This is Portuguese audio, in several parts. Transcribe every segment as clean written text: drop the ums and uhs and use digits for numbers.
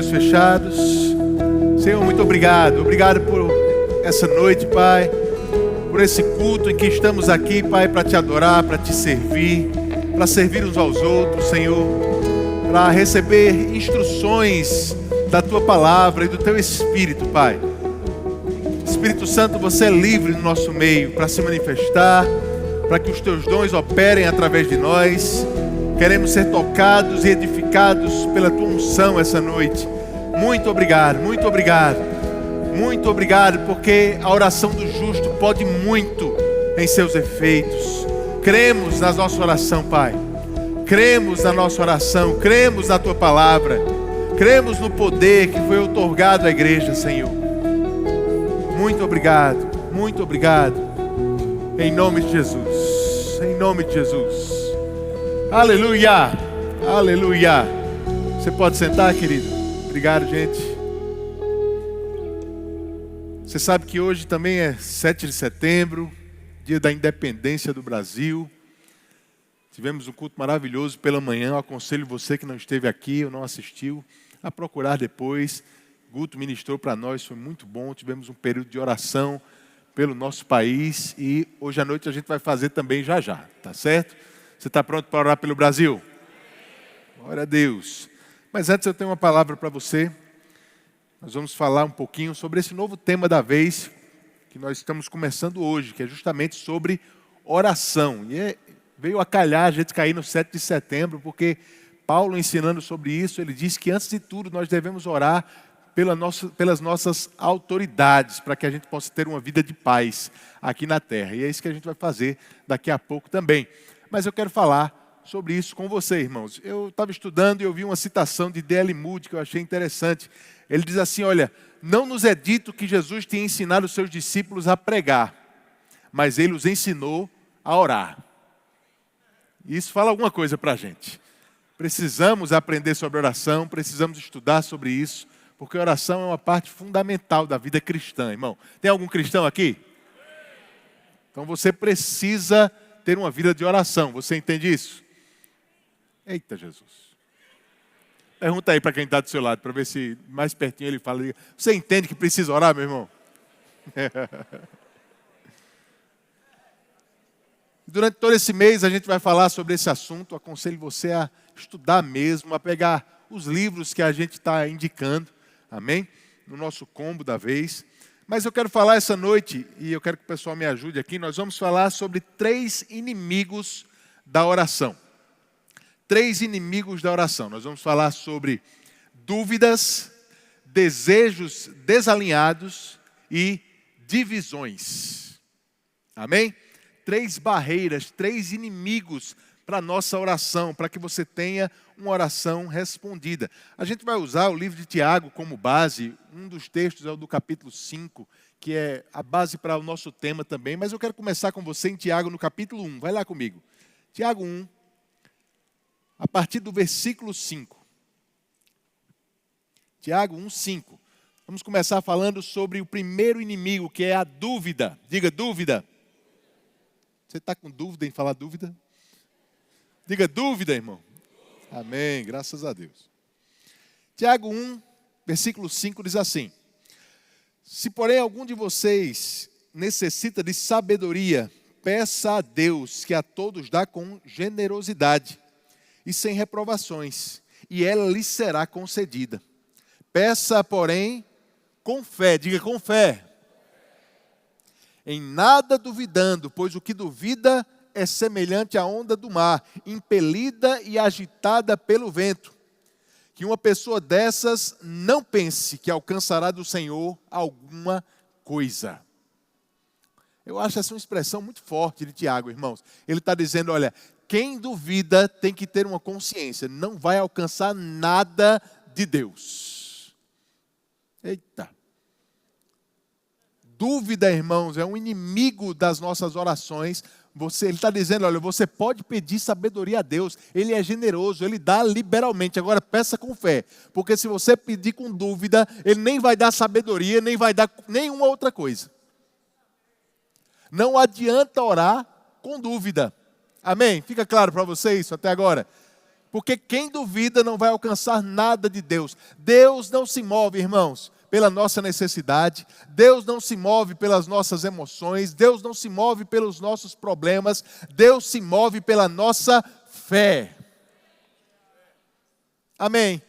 olhos fechados. Senhor, muito obrigado. Obrigado por essa noite, Pai. Por esse culto em que estamos aqui, Pai, para te adorar, para te servir, para servir uns aos outros, Senhor. Para receber instruções da Tua Palavra e do Teu Espírito, Pai. Espírito Santo, você é livre no nosso meio para se manifestar, para que os Teus dons operem através de nós. Queremos ser tocados e edificados pela Tua unção essa noite. Muito obrigado, muito obrigado. Muito obrigado, porque a oração do justo pode muito em seus efeitos. Cremos na nossa oração, Pai. Cremos na nossa oração, cremos na Tua Palavra. Cremos no poder que foi outorgado à igreja, Senhor. Muito obrigado, muito obrigado. Em nome de Jesus, em nome de Jesus. Aleluia, aleluia. Você pode sentar, querido? Obrigado, gente. Você sabe que hoje também é 7 de setembro, dia da independência do Brasil. Tivemos um culto maravilhoso pela manhã. Eu aconselho você que não esteve aqui ou não assistiu a procurar depois. Guto ministrou para nós, foi muito bom. Tivemos um período de oração pelo nosso país e hoje à noite a gente vai fazer também já, tá certo? Você está pronto para orar pelo Brasil? Glória a Deus. Mas antes eu tenho uma palavra para você. Nós vamos falar um pouquinho sobre esse novo tema da vez que nós estamos começando hoje, que é justamente sobre oração. E veio a calhar a gente cair no 7 de setembro, porque Paulo ensinando sobre isso, ele diz que antes de tudo nós devemos orar pelas nossas autoridades, para que a gente possa ter uma vida de paz aqui na terra. E é isso que a gente vai fazer daqui a pouco também. Mas eu quero falar sobre isso com você, irmãos. Eu estava estudando e eu vi uma citação de D.L. Moody que eu achei interessante. Ele diz assim, olha, não nos é dito que Jesus tinha ensinado os seus discípulos a pregar, mas ele os ensinou a orar. Isso fala alguma coisa para a gente. Precisamos aprender sobre oração, precisamos estudar sobre isso, porque a oração é uma parte fundamental da vida cristã, irmão. Tem algum cristão aqui? Então você precisa ter uma vida de oração. Você entende isso? Eita, Jesus. Pergunta aí para quem está do seu lado, para ver se mais pertinho ele fala. Você entende que precisa orar, meu irmão? Durante todo esse mês a gente vai falar sobre esse assunto. Aconselho você a estudar mesmo, a pegar os livros que a gente está indicando, amém? No nosso combo da vez. Mas eu quero falar essa noite, e eu quero que o pessoal me ajude aqui, nós vamos falar sobre 3 inimigos da oração. 3 inimigos da oração. Nós vamos falar sobre dúvidas, desejos desalinhados e divisões. Amém? 3 barreiras, 3 inimigos para a nossa oração, para que você tenha uma oração respondida. A gente vai usar o livro de Tiago como base. Um dos textos é o do capítulo 5, que é a base para o nosso tema também. Mas eu quero começar com você em Tiago no capítulo 1. Vai lá comigo. Tiago 1, a partir do versículo 5. Tiago 1, 5. Vamos começar falando sobre o primeiro inimigo, que é a dúvida. Diga dúvida. Você está com dúvida em falar dúvida? Diga dúvida, irmão. Amém, graças a Deus. Tiago 1, versículo 5 diz assim: se porém algum de vocês necessita de sabedoria, peça a Deus, que a todos dá com generosidade e sem reprovações, e ela lhe será concedida. Peça, porém, com fé. Diga com fé. Em nada duvidando, pois o que duvida é semelhante à onda do mar, impelida e agitada pelo vento. Que uma pessoa dessas não pense que alcançará do Senhor alguma coisa. Eu acho essa uma expressão muito forte de Tiago, irmãos. Ele está dizendo, olha, quem duvida tem que ter uma consciência, não vai alcançar nada de Deus. Eita. Dúvida, irmãos, é um inimigo das nossas orações. Ele está dizendo, olha, você pode pedir sabedoria a Deus. Ele é generoso, Ele dá liberalmente. Agora peça com fé. Porque se você pedir com dúvida, Ele nem vai dar sabedoria, nem vai dar nenhuma outra coisa. Não adianta orar com dúvida. Amém? Fica claro para você isso até agora? Porque quem duvida não vai alcançar nada de Deus. Deus não se move, irmãos, pela nossa necessidade. Deus não se move pelas nossas emoções. Deus não se move pelos nossos problemas. Deus se move pela nossa fé. Amém?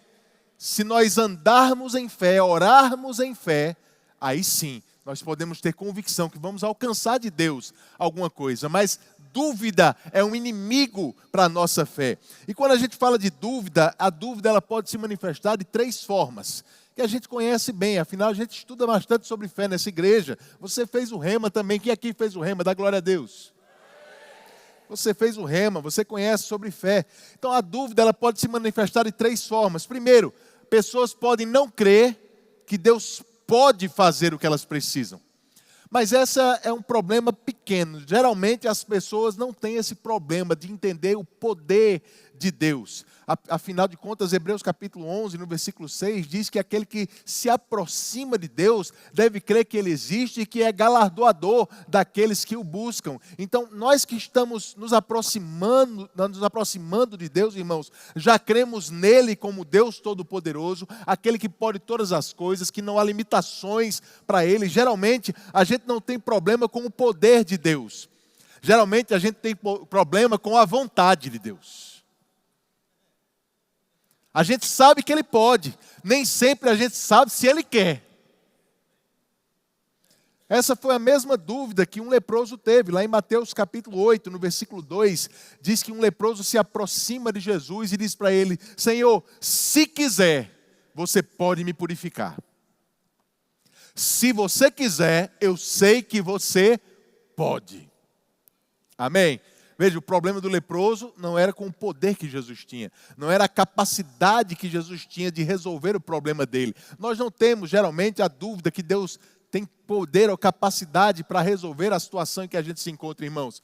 Se nós andarmos em fé, orarmos em fé, aí sim, nós podemos ter convicção que vamos alcançar de Deus alguma coisa. Mas dúvida é um inimigo para a nossa fé. E quando a gente fala de dúvida, a dúvida ela pode se manifestar de 3 formas, que a gente conhece bem, afinal a gente estuda bastante sobre fé nessa igreja. Você fez o rema também, quem aqui fez o rema? Dá glória a Deus. Você fez o rema, você conhece sobre fé. Então a dúvida ela pode se manifestar de 3 formas. Primeiro, pessoas podem não crer que Deus pode fazer o que elas precisam. Mas essa é um problema pequeno. Geralmente as pessoas não têm esse problema de entender o poder de Deus. Afinal de contas, Hebreus capítulo 11, no versículo 6, diz que aquele que se aproxima de Deus deve crer que Ele existe e que é galardoador daqueles que o buscam. Então, nós que estamos nos aproximando de Deus, irmãos, já cremos nele como Deus Todo-Poderoso, aquele que pode todas as coisas, que não há limitações para Ele. Geralmente, a gente não tem problema com o poder de Deus. Geralmente, a gente tem problema com a vontade de Deus. A gente sabe que Ele pode, nem sempre a gente sabe se Ele quer. Essa foi a mesma dúvida que um leproso teve, lá em Mateus capítulo 8, no versículo 2, diz que um leproso se aproxima de Jesus e diz para Ele: Senhor, se quiser, você pode me purificar. Se você quiser, eu sei que você pode. Amém? Veja, o problema do leproso não era com o poder que Jesus tinha, não era a capacidade que Jesus tinha de resolver o problema dele. Nós não temos, geralmente, a dúvida que Deus tem poder ou capacidade para resolver a situação em que a gente se encontra, irmãos.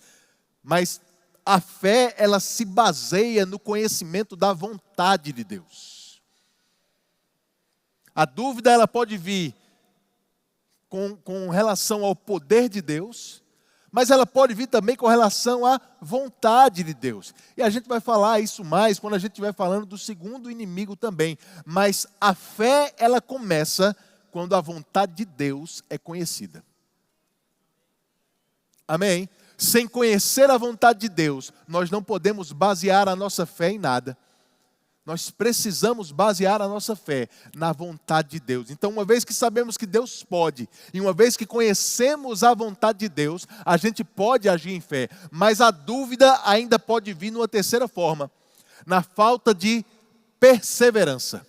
Mas a fé, ela se baseia no conhecimento da vontade de Deus. A dúvida, ela pode vir com relação ao poder de Deus, mas ela pode vir também com relação à vontade de Deus. E a gente vai falar isso mais quando a gente estiver falando do segundo inimigo também. Mas a fé, ela começa quando a vontade de Deus é conhecida. Amém? Sem conhecer a vontade de Deus, nós não podemos basear a nossa fé em nada. Nós precisamos basear a nossa fé na vontade de Deus. Então, uma vez que sabemos que Deus pode, e uma vez que conhecemos a vontade de Deus, a gente pode agir em fé. Mas a dúvida ainda pode vir numa terceira forma, na falta de perseverança.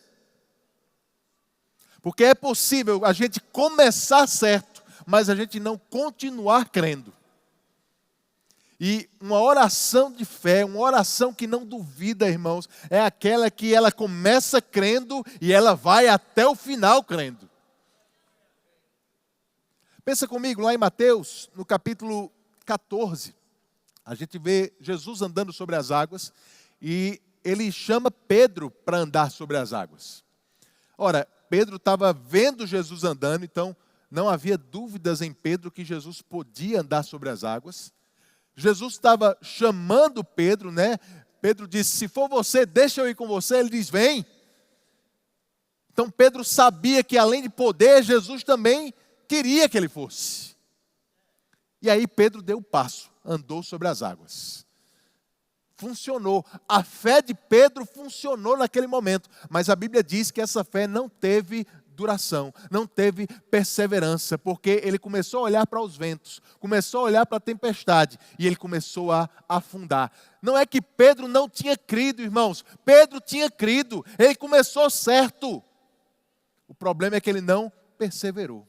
Porque é possível a gente começar certo, mas a gente não continuar crendo. E uma oração de fé, uma oração que não duvida, irmãos, é aquela que ela começa crendo e ela vai até o final crendo. Pensa comigo, lá em Mateus, no capítulo 14, a gente vê Jesus andando sobre as águas e ele chama Pedro para andar sobre as águas. Ora, Pedro estava vendo Jesus andando, então não havia dúvidas em Pedro que Jesus podia andar sobre as águas. Jesus estava chamando Pedro, né? Pedro disse: se for você, deixa eu ir com você. Ele diz: vem. Então Pedro sabia que além de poder, Jesus também queria que ele fosse. E aí Pedro deu o passo, andou sobre as águas. Funcionou. A fé de Pedro funcionou naquele momento. Mas a Bíblia diz que essa fé não teve duração, não teve perseverança, porque ele começou a olhar para os ventos, começou a olhar para a tempestade, e ele começou a afundar. Não é que Pedro não tinha crido, irmãos, Pedro tinha crido, ele começou certo. O problema é que ele não perseverou.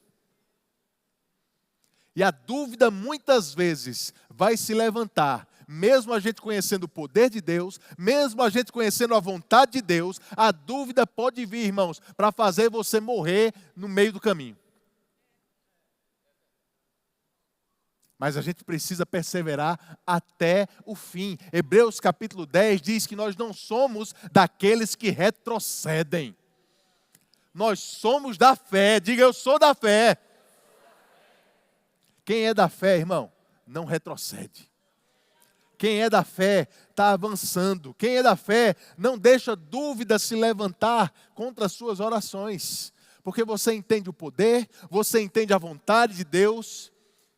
E a dúvida muitas vezes vai se levantar, mesmo a gente conhecendo o poder de Deus, mesmo a gente conhecendo a vontade de Deus, a dúvida pode vir, irmãos, para fazer você morrer no meio do caminho. Mas a gente precisa perseverar até o fim. Hebreus capítulo 10 diz que nós não somos daqueles que retrocedem. Nós somos da fé. Diga: eu sou da fé. Quem é da fé, irmão, não retrocede. Quem é da fé está avançando. Quem é da fé não deixa dúvida se levantar contra as suas orações. Porque você entende o poder, você entende a vontade de Deus,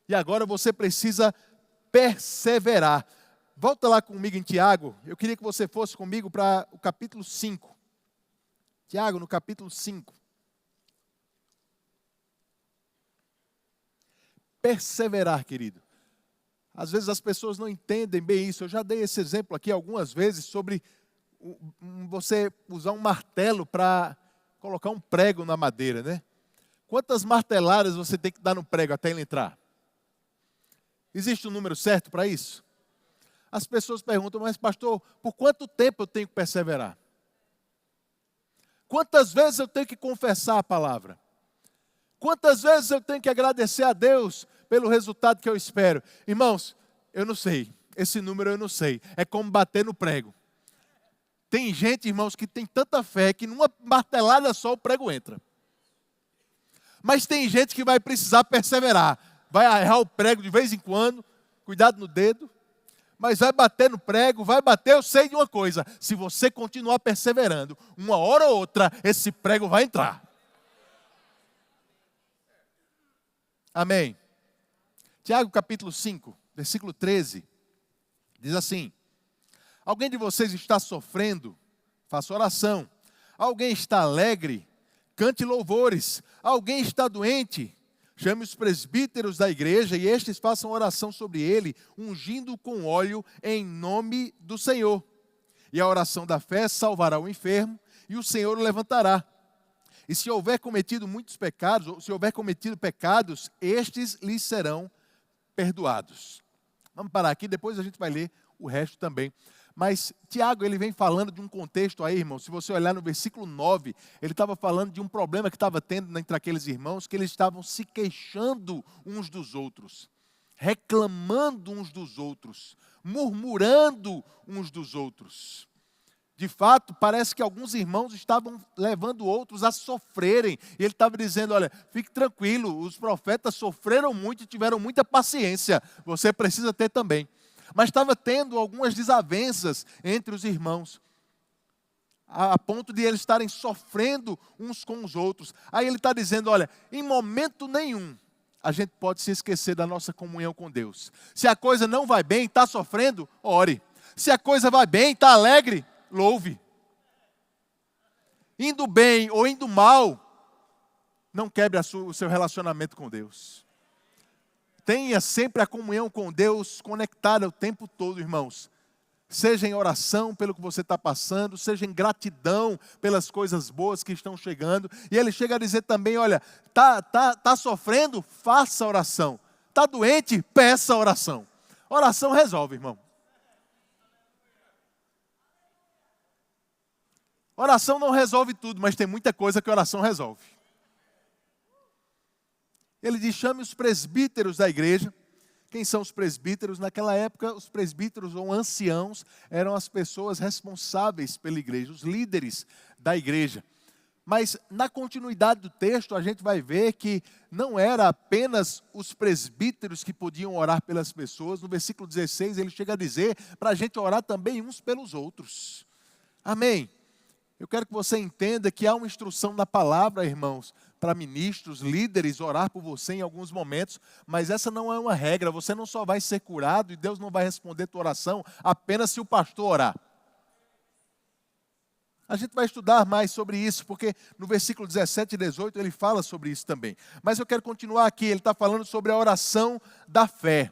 e agora você precisa perseverar. Volta lá comigo em Tiago. Eu queria que você fosse comigo para o capítulo 5. Tiago, no capítulo 5. Perseverar, querido. Às vezes as pessoas não entendem bem isso. Eu já dei esse exemplo aqui algumas vezes sobre você usar um martelo para colocar um prego na madeira, né? Quantas marteladas você tem que dar no prego até ele entrar? Existe um número certo para isso? As pessoas perguntam, mas pastor, por quanto tempo eu tenho que perseverar? Quantas vezes eu tenho que confessar a palavra? Quantas vezes eu tenho que agradecer a Deus pelo resultado que eu espero? Irmãos, eu não sei. Esse número eu não sei. É como bater no prego. Tem gente, irmãos, que tem tanta fé que numa martelada só o prego entra. Mas tem gente que vai precisar perseverar. Vai errar o prego de vez em quando. Cuidado no dedo. Mas vai bater no prego, vai bater, eu sei de uma coisa. Se você continuar perseverando, uma hora ou outra, esse prego vai entrar. Amém. Tiago capítulo 5, versículo 13. Diz assim: alguém de vocês está sofrendo? Faça oração. Alguém está alegre? Cante louvores. Alguém está doente? Chame os presbíteros da igreja e estes façam oração sobre ele, ungindo com óleo em nome do Senhor. E a oração da fé salvará o enfermo e o Senhor o levantará. E se houver cometido muitos pecados, ou se houver cometido pecados, estes lhes serão perdoados. Vamos parar aqui, depois a gente vai ler o resto também. Mas Tiago, ele vem falando de um contexto aí, irmão. Se você olhar no versículo 9, ele estava falando de um problema que estava tendo entre aqueles irmãos, que eles estavam se queixando uns dos outros, reclamando uns dos outros, murmurando uns dos outros. De fato, parece que alguns irmãos estavam levando outros a sofrerem. E ele estava dizendo, olha, fique tranquilo, os profetas sofreram muito e tiveram muita paciência. Você precisa ter também. Mas estava tendo algumas desavenças entre os irmãos, a ponto de eles estarem sofrendo uns com os outros. Aí ele está dizendo, olha, em momento nenhum a gente pode se esquecer da nossa comunhão com Deus. Se a coisa não vai bem, está sofrendo, ore. Se a coisa vai bem, está alegre, louve. Indo bem ou indo mal, não quebre o seu relacionamento com Deus. Tenha sempre a comunhão com Deus conectada o tempo todo, irmãos. Seja em oração pelo que você está passando, seja em gratidão pelas coisas boas que estão chegando. E ele chega a dizer também, olha, tá sofrendo? Faça oração. Está doente? Peça oração. Oração resolve, irmão. Oração não resolve tudo, mas tem muita coisa que oração resolve. Ele diz, chame os presbíteros da igreja. Quem são os presbíteros? Naquela época, os presbíteros ou anciãos eram as pessoas responsáveis pela igreja, os líderes da igreja. Mas na continuidade do texto, a gente vai ver que não era apenas os presbíteros que podiam orar pelas pessoas. No versículo 16, ele chega a dizer para a gente orar também uns pelos outros. Amém? Eu quero que você entenda que há uma instrução da palavra, irmãos, para ministros, líderes, orar por você em alguns momentos, mas essa não é uma regra. Você não só vai ser curado e Deus não vai responder a tua oração apenas se o pastor orar. A gente vai estudar mais sobre isso, porque no versículo 17 e 18 ele fala sobre isso também. Mas eu quero continuar aqui, ele está falando sobre a oração da fé.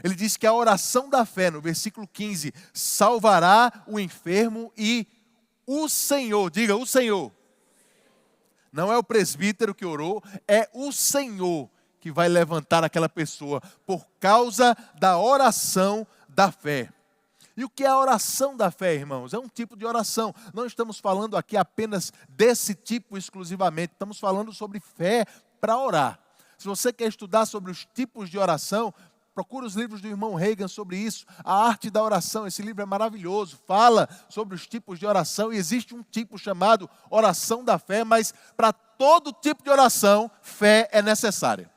Ele diz que a oração da fé, no versículo 15, salvará o enfermo e o Senhor, diga o Senhor. Não é o presbítero que orou, é o Senhor que vai levantar aquela pessoa por causa da oração da fé. E o que é a oração da fé, irmãos? É um tipo de oração. Não estamos falando aqui apenas desse tipo exclusivamente. Estamos falando sobre fé para orar. Se você quer estudar sobre os tipos de oração, procura os livros do irmão Reagan sobre isso. A arte da oração, esse livro é maravilhoso. Fala sobre os tipos de oração. E existe um tipo chamado oração da fé, mas para todo tipo de oração, fé é necessária.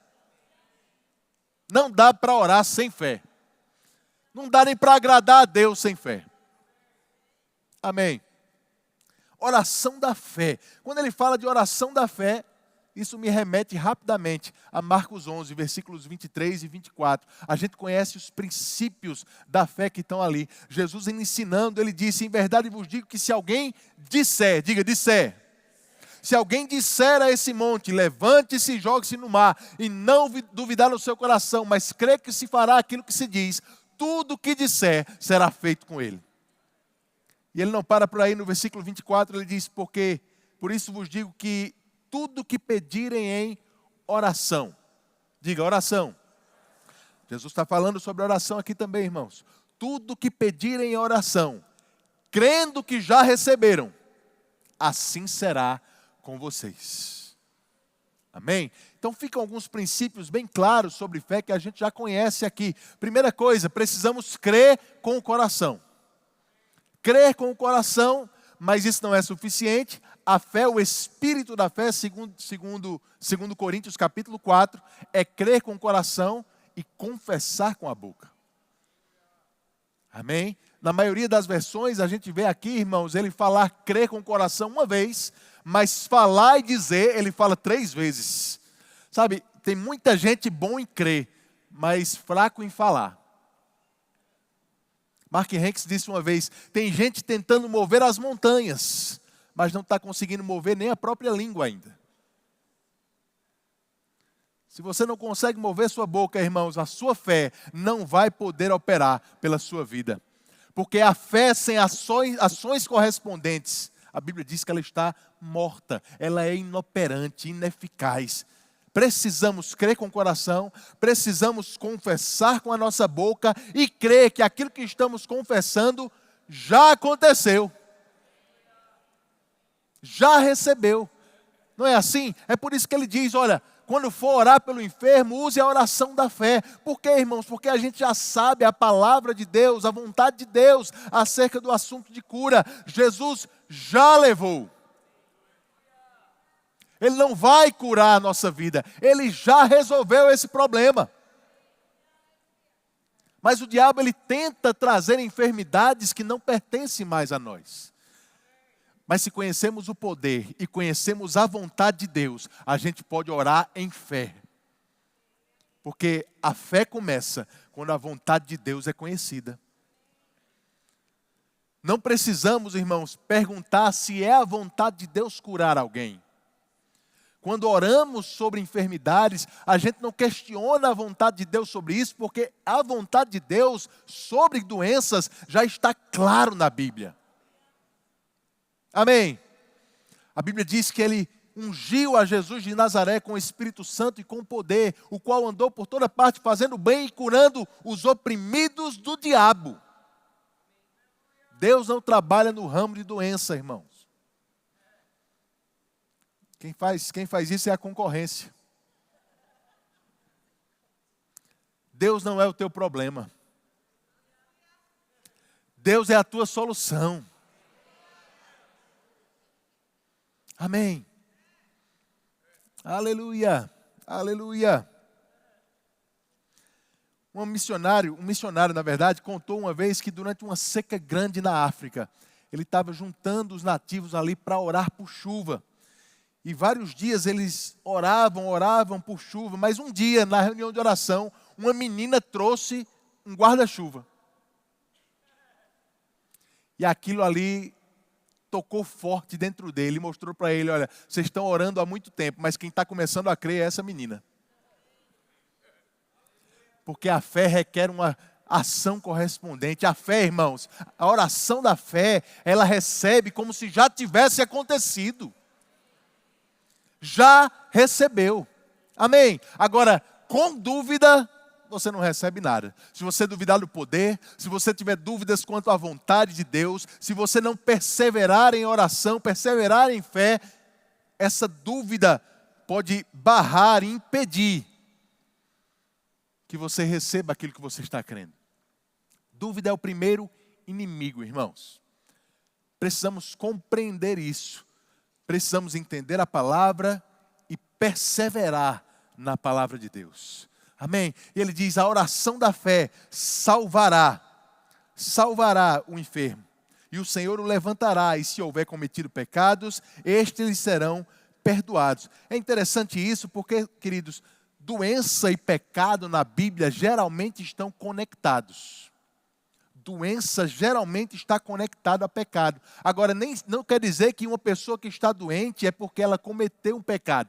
Não dá para orar sem fé. Não dá nem para agradar a Deus sem fé. Amém. Oração da fé. Quando ele fala de oração da fé, isso me remete rapidamente a Marcos 11, versículos 23 e 24. A gente conhece os princípios da fé que estão ali. Jesus ensinando, ele disse: em verdade vos digo que se alguém disser, diga disser. Se alguém disser a esse monte, levante-se e jogue-se no mar, e não duvidar no seu coração, mas crê que se fará aquilo que se diz, tudo o que disser será feito com ele. E ele não para por aí, no versículo 24, ele diz: porque, por isso vos digo que tudo que pedirem em oração, diga oração. Jesus está falando sobre oração aqui também, irmãos. Tudo que pedirem em oração, crendo que já receberam, assim será com vocês. Amém? Então ficam alguns princípios bem claros sobre fé que a gente já conhece aqui. Primeira coisa, precisamos crer com o coração. Crer com o coração, mas isso não é suficiente. A fé, o espírito da fé, segundo Coríntios capítulo 4, é crer com o coração e confessar com a boca. Amém? Na maioria das versões, a gente vê aqui, irmãos, ele falar crer com o coração uma vez, mas falar e dizer, ele fala 3 vezes. Sabe, tem muita gente bom em crer, mas fraco em falar. Mark Hanks disse uma vez: tem gente tentando mover as montanhas, mas não está conseguindo mover nem a própria língua ainda. Se você não consegue mover sua boca, irmãos, a sua fé não vai poder operar pela sua vida. Porque a fé sem ações correspondentes, a Bíblia diz que ela está morta, ela é inoperante, ineficaz. Precisamos crer com o coração, precisamos confessar com a nossa boca e crer que aquilo que estamos confessando já aconteceu. Já recebeu. Não é assim? É por isso que ele diz, olha, quando for orar pelo enfermo, use a oração da fé. Por quê, irmãos? Porque a gente já sabe a palavra de Deus, a vontade de Deus acerca do assunto de cura. Jesus já levou. Ele não vai curar a nossa vida. Ele já resolveu esse problema. Mas o diabo, ele tenta trazer enfermidades que não pertencem mais a nós. Mas se conhecemos o poder e conhecemos a vontade de Deus, a gente pode orar em fé. Porque a fé começa quando a vontade de Deus é conhecida. Não precisamos, irmãos, perguntar se é a vontade de Deus curar alguém. Quando oramos sobre enfermidades, a gente não questiona a vontade de Deus sobre isso, porque a vontade de Deus sobre doenças já está claro na Bíblia. Amém? A Bíblia diz que ele ungiu a Jesus de Nazaré com o Espírito Santo e com poder, o qual andou por toda parte fazendo bem e curando os oprimidos do diabo. Deus não trabalha no ramo de doença, irmãos. Quem faz isso é a concorrência. Deus não é o teu problema. Deus é a tua solução. Amém. Aleluia. Aleluia. Um missionário, na verdade, contou uma vez que durante uma seca grande na África, ele estava juntando os nativos ali para orar por chuva. E vários dias eles oravam por chuva, mas um dia, na reunião de oração, uma menina trouxe um guarda-chuva. E aquilo ali tocou forte dentro dele e mostrou para ele, olha, vocês estão orando há muito tempo, mas quem está começando a crer é essa menina. Porque a fé requer uma ação correspondente. A fé, irmãos, a oração da fé, ela recebe como se já tivesse acontecido. Já recebeu. Amém? Agora, com dúvida, você não recebe nada. Se você duvidar do poder, se você tiver dúvidas quanto à vontade de Deus, se você não perseverar em oração, perseverar em fé, essa dúvida pode barrar e impedir que você receba aquilo que você está crendo. Dúvida é o primeiro inimigo, irmãos. Precisamos compreender isso. Precisamos entender a palavra e perseverar na palavra de Deus. Amém? E ele diz, a oração da fé salvará salvará o enfermo, e o Senhor o levantará, e se houver cometido pecados, estes lhe serão perdoados. É interessante isso porque, queridos, doença e pecado na Bíblia geralmente estão conectados. Doença geralmente está conectada a pecado. Agora, não quer dizer que uma pessoa que está doente é porque ela cometeu um pecado.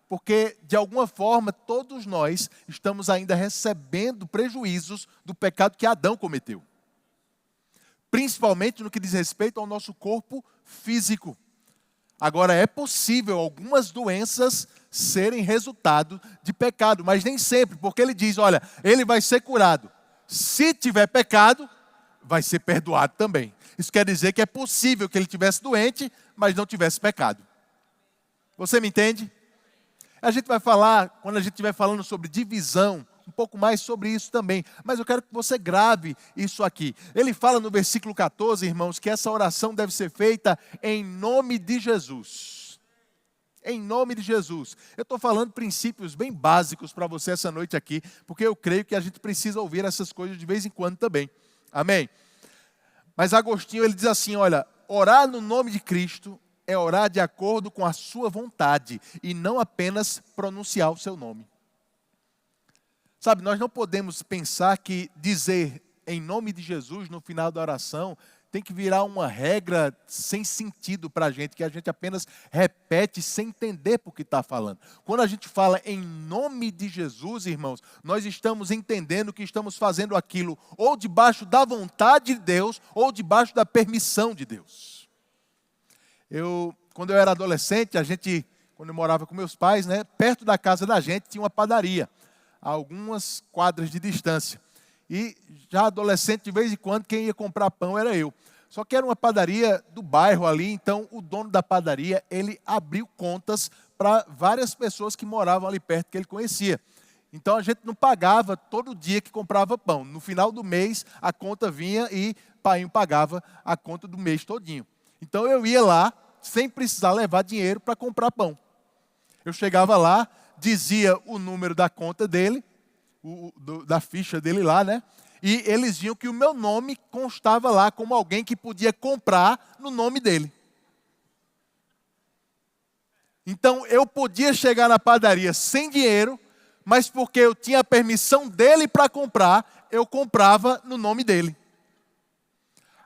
Porque, de alguma forma, todos nós estamos ainda recebendo prejuízos do pecado que Adão cometeu. Principalmente no que diz respeito ao nosso corpo físico. Agora, é possível algumas doenças serem resultado de pecado, mas nem sempre, porque ele diz, olha, ele vai ser curado. Se tiver pecado, vai ser perdoado também. Isso quer dizer que é possível que ele tivesse doente, mas não tivesse pecado. Você me entende? A gente vai falar, quando a gente estiver falando sobre divisão, um pouco mais sobre isso também. Mas eu quero que você grave isso aqui. Ele fala no versículo 14, irmãos, que essa oração deve ser feita em nome de Jesus. Em nome de Jesus. Eu estou falando princípios bem básicos para você essa noite aqui, porque eu creio que a gente precisa ouvir essas coisas de vez em quando também. Amém? Mas Agostinho, ele diz assim, olha, orar no nome de Cristo é orar de acordo com a sua vontade e não apenas pronunciar o seu nome. Sabe, nós não podemos pensar que dizer em nome de Jesus no final da oração tem que virar uma regra sem sentido para a gente, que a gente apenas repete sem entender por que está falando. Quando a gente fala em nome de Jesus, irmãos, nós estamos entendendo que estamos fazendo aquilo ou debaixo da vontade de Deus ou debaixo da permissão de Deus. Quando eu era adolescente, quando eu morava com meus pais, né, perto da casa da gente tinha uma padaria, a algumas quadras de distância. E já adolescente, de vez em quando, quem ia comprar pão era eu. Só que era uma padaria do bairro ali, então o dono da padaria, ele abriu contas para várias pessoas que moravam ali perto, que ele conhecia. Então a gente não pagava todo dia que comprava pão. No final do mês, a conta vinha e pai pagava a conta do mês todinho. Então eu ia lá, sem precisar levar dinheiro para comprar pão. Eu chegava lá, dizia o número da conta dele, da ficha dele lá, né? E eles viam que o meu nome constava lá como alguém que podia comprar no nome dele. Então eu podia chegar na padaria sem dinheiro, mas porque eu tinha a permissão dele para comprar, eu comprava no nome dele.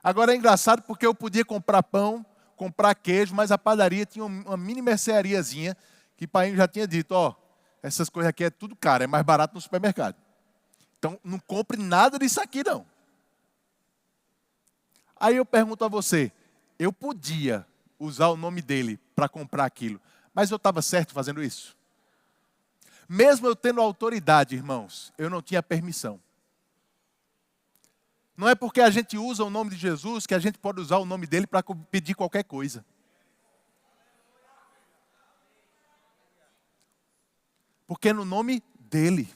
Agora é engraçado porque eu podia comprar pão, comprar queijo, mas a padaria tinha uma mini merceariazinha que o pai já tinha dito, ó, essas coisas aqui é tudo caro, é mais barato no supermercado. Então não compre nada disso aqui não. Aí eu pergunto a você, eu podia usar o nome dele para comprar aquilo, mas eu estava certo fazendo isso? Mesmo eu tendo autoridade, irmãos, eu não tinha permissão. Não é porque a gente usa o nome de Jesus que a gente pode usar o nome dele para pedir qualquer coisa. Porque é no nome dele.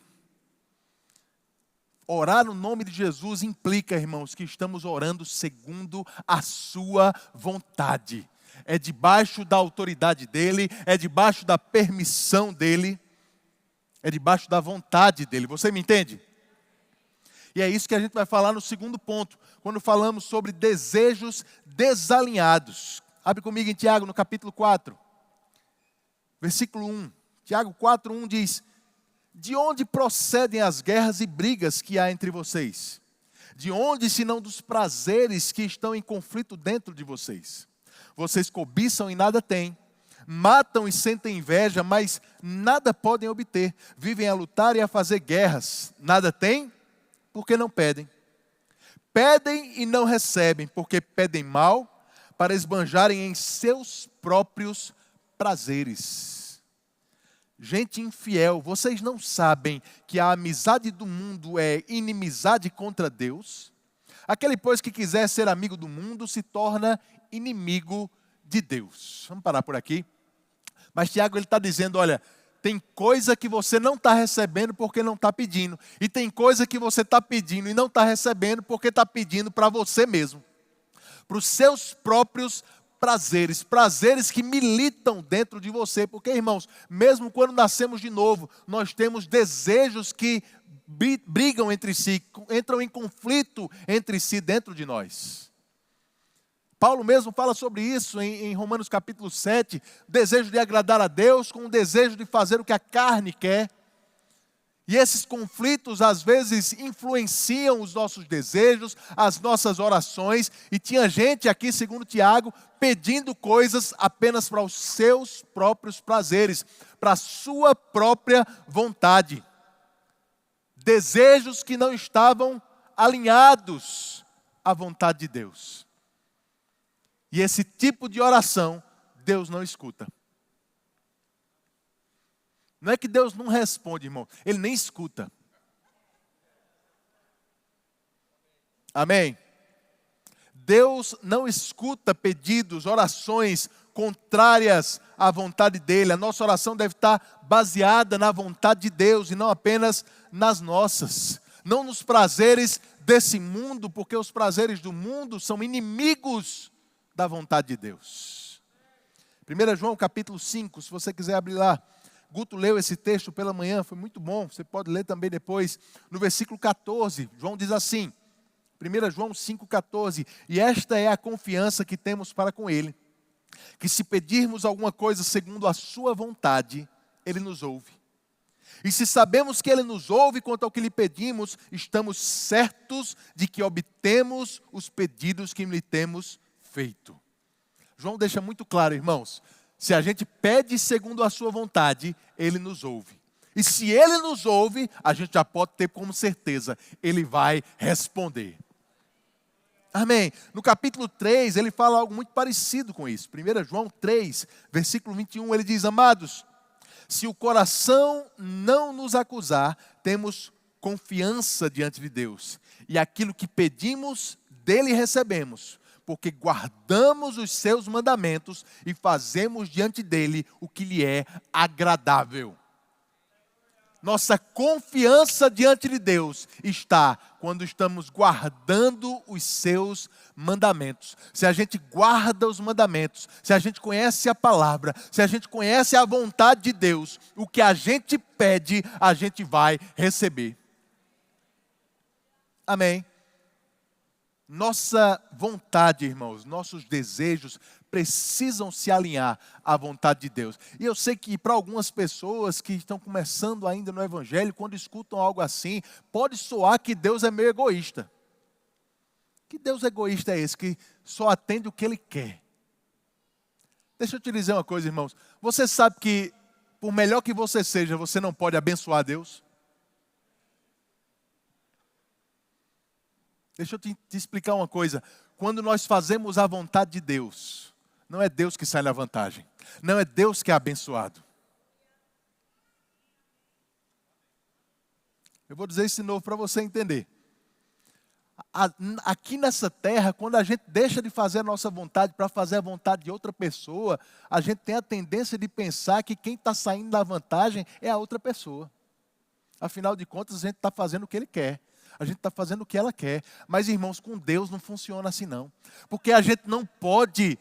Orar no nome de Jesus implica, irmãos, que estamos orando segundo a sua vontade. É debaixo da autoridade dele, é debaixo da permissão dele, é debaixo da vontade dele. Você me entende? E é isso que a gente vai falar no segundo ponto, quando falamos sobre desejos desalinhados. Abre comigo em Tiago, no capítulo 4, versículo 1. Tiago 4:1 diz, de onde procedem as guerras e brigas que há entre vocês? De onde, senão dos prazeres que estão em conflito dentro de vocês? Vocês cobiçam e nada têm, matam e sentem inveja, mas nada podem obter. Vivem a lutar e a fazer guerras, nada têm, porque não pedem. Pedem e não recebem, porque pedem mal, para esbanjarem em seus próprios prazeres. Gente infiel, vocês não sabem que a amizade do mundo é inimizade contra Deus? Aquele, pois, que quiser ser amigo do mundo, se torna inimigo de Deus. Vamos parar por aqui. Mas Tiago, ele está dizendo, olha, tem coisa que você não está recebendo porque não está pedindo. E tem coisa que você está pedindo e não está recebendo porque está pedindo para você mesmo. Para os seus próprios prazeres. Prazeres que militam dentro de você. Porque, irmãos, mesmo quando nascemos de novo, nós temos desejos que brigam entre si, entram em conflito entre si dentro de nós. Paulo mesmo fala sobre isso em Romanos capítulo 7, desejo de agradar a Deus com o desejo de fazer o que a carne quer. E esses conflitos às vezes influenciam os nossos desejos, as nossas orações. E tinha gente aqui, segundo Tiago, pedindo coisas apenas para os seus próprios prazeres, para a sua própria vontade. Desejos que não estavam alinhados à vontade de Deus. E esse tipo de oração, Deus não escuta. Não é que Deus não responde, irmão. Ele nem escuta. Amém? Deus não escuta pedidos, orações contrárias à vontade dEle. A nossa oração deve estar baseada na vontade de Deus e não apenas nas nossas. Não nos prazeres desse mundo, porque os prazeres do mundo são inimigos da vontade de Deus. 1 João capítulo 5, se você quiser abrir lá. Guto leu esse texto pela manhã, foi muito bom, você pode ler também depois. No versículo 14, João diz assim, 1 João 5,14, e esta é a confiança que temos para com Ele, que se pedirmos alguma coisa segundo a sua vontade, Ele nos ouve. E se sabemos que Ele nos ouve quanto ao que lhe pedimos, estamos certos de que obtemos os pedidos que lhe temos feito. João deixa muito claro, irmãos, se a gente pede segundo a sua vontade, Ele nos ouve. E se Ele nos ouve, a gente já pode ter como certeza, Ele vai responder. Amém. No capítulo 3, ele fala algo muito parecido com isso. 1 João 3, versículo 21, ele diz, amados, se o coração não nos acusar, temos confiança diante de Deus. E aquilo que pedimos, dele recebemos. Porque guardamos os seus mandamentos e fazemos diante dele o que lhe é agradável. Nossa confiança diante de Deus está quando estamos guardando os seus mandamentos. Se a gente guarda os mandamentos, se a gente conhece a palavra, se a gente conhece a vontade de Deus, o que a gente pede, a gente vai receber. Amém. Nossa vontade, irmãos, nossos desejos precisam se alinhar à vontade de Deus. E eu sei que para algumas pessoas que estão começando ainda no Evangelho, quando escutam algo assim, pode soar que Deus é meio egoísta. Que Deus egoísta é esse, que só atende o que Ele quer? Deixa eu te dizer uma coisa, irmãos. Você sabe que, por melhor que você seja, você não pode abençoar Deus? Deixa eu te explicar uma coisa. Quando nós fazemos a vontade de Deus, não é Deus que sai na vantagem. Não é Deus que é abençoado. Eu vou dizer isso de novo para você entender. Aqui nessa terra, quando a gente deixa de fazer a nossa vontade para fazer a vontade de outra pessoa, a gente tem a tendência de pensar que quem está saindo da vantagem é a outra pessoa. Afinal de contas, a gente está fazendo o que Ele quer. A gente está fazendo o que ela quer. Mas, irmãos, com Deus não funciona assim não. Porque a gente não pode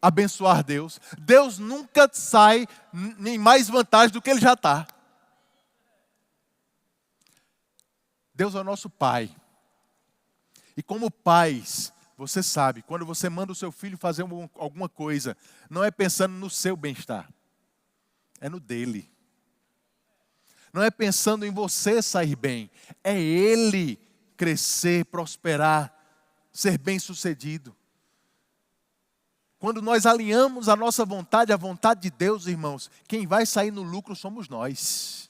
abençoar Deus. Deus nunca sai em mais vantagem do que Ele já está. Deus é o nosso Pai. E como pais, você sabe, quando você manda o seu filho fazer alguma coisa, não é pensando no seu bem-estar. É no dele. Não é pensando em você sair bem. É ele crescer, prosperar, ser bem-sucedido. Quando nós alinhamos a nossa vontade à vontade de Deus, irmãos, quem vai sair no lucro somos nós.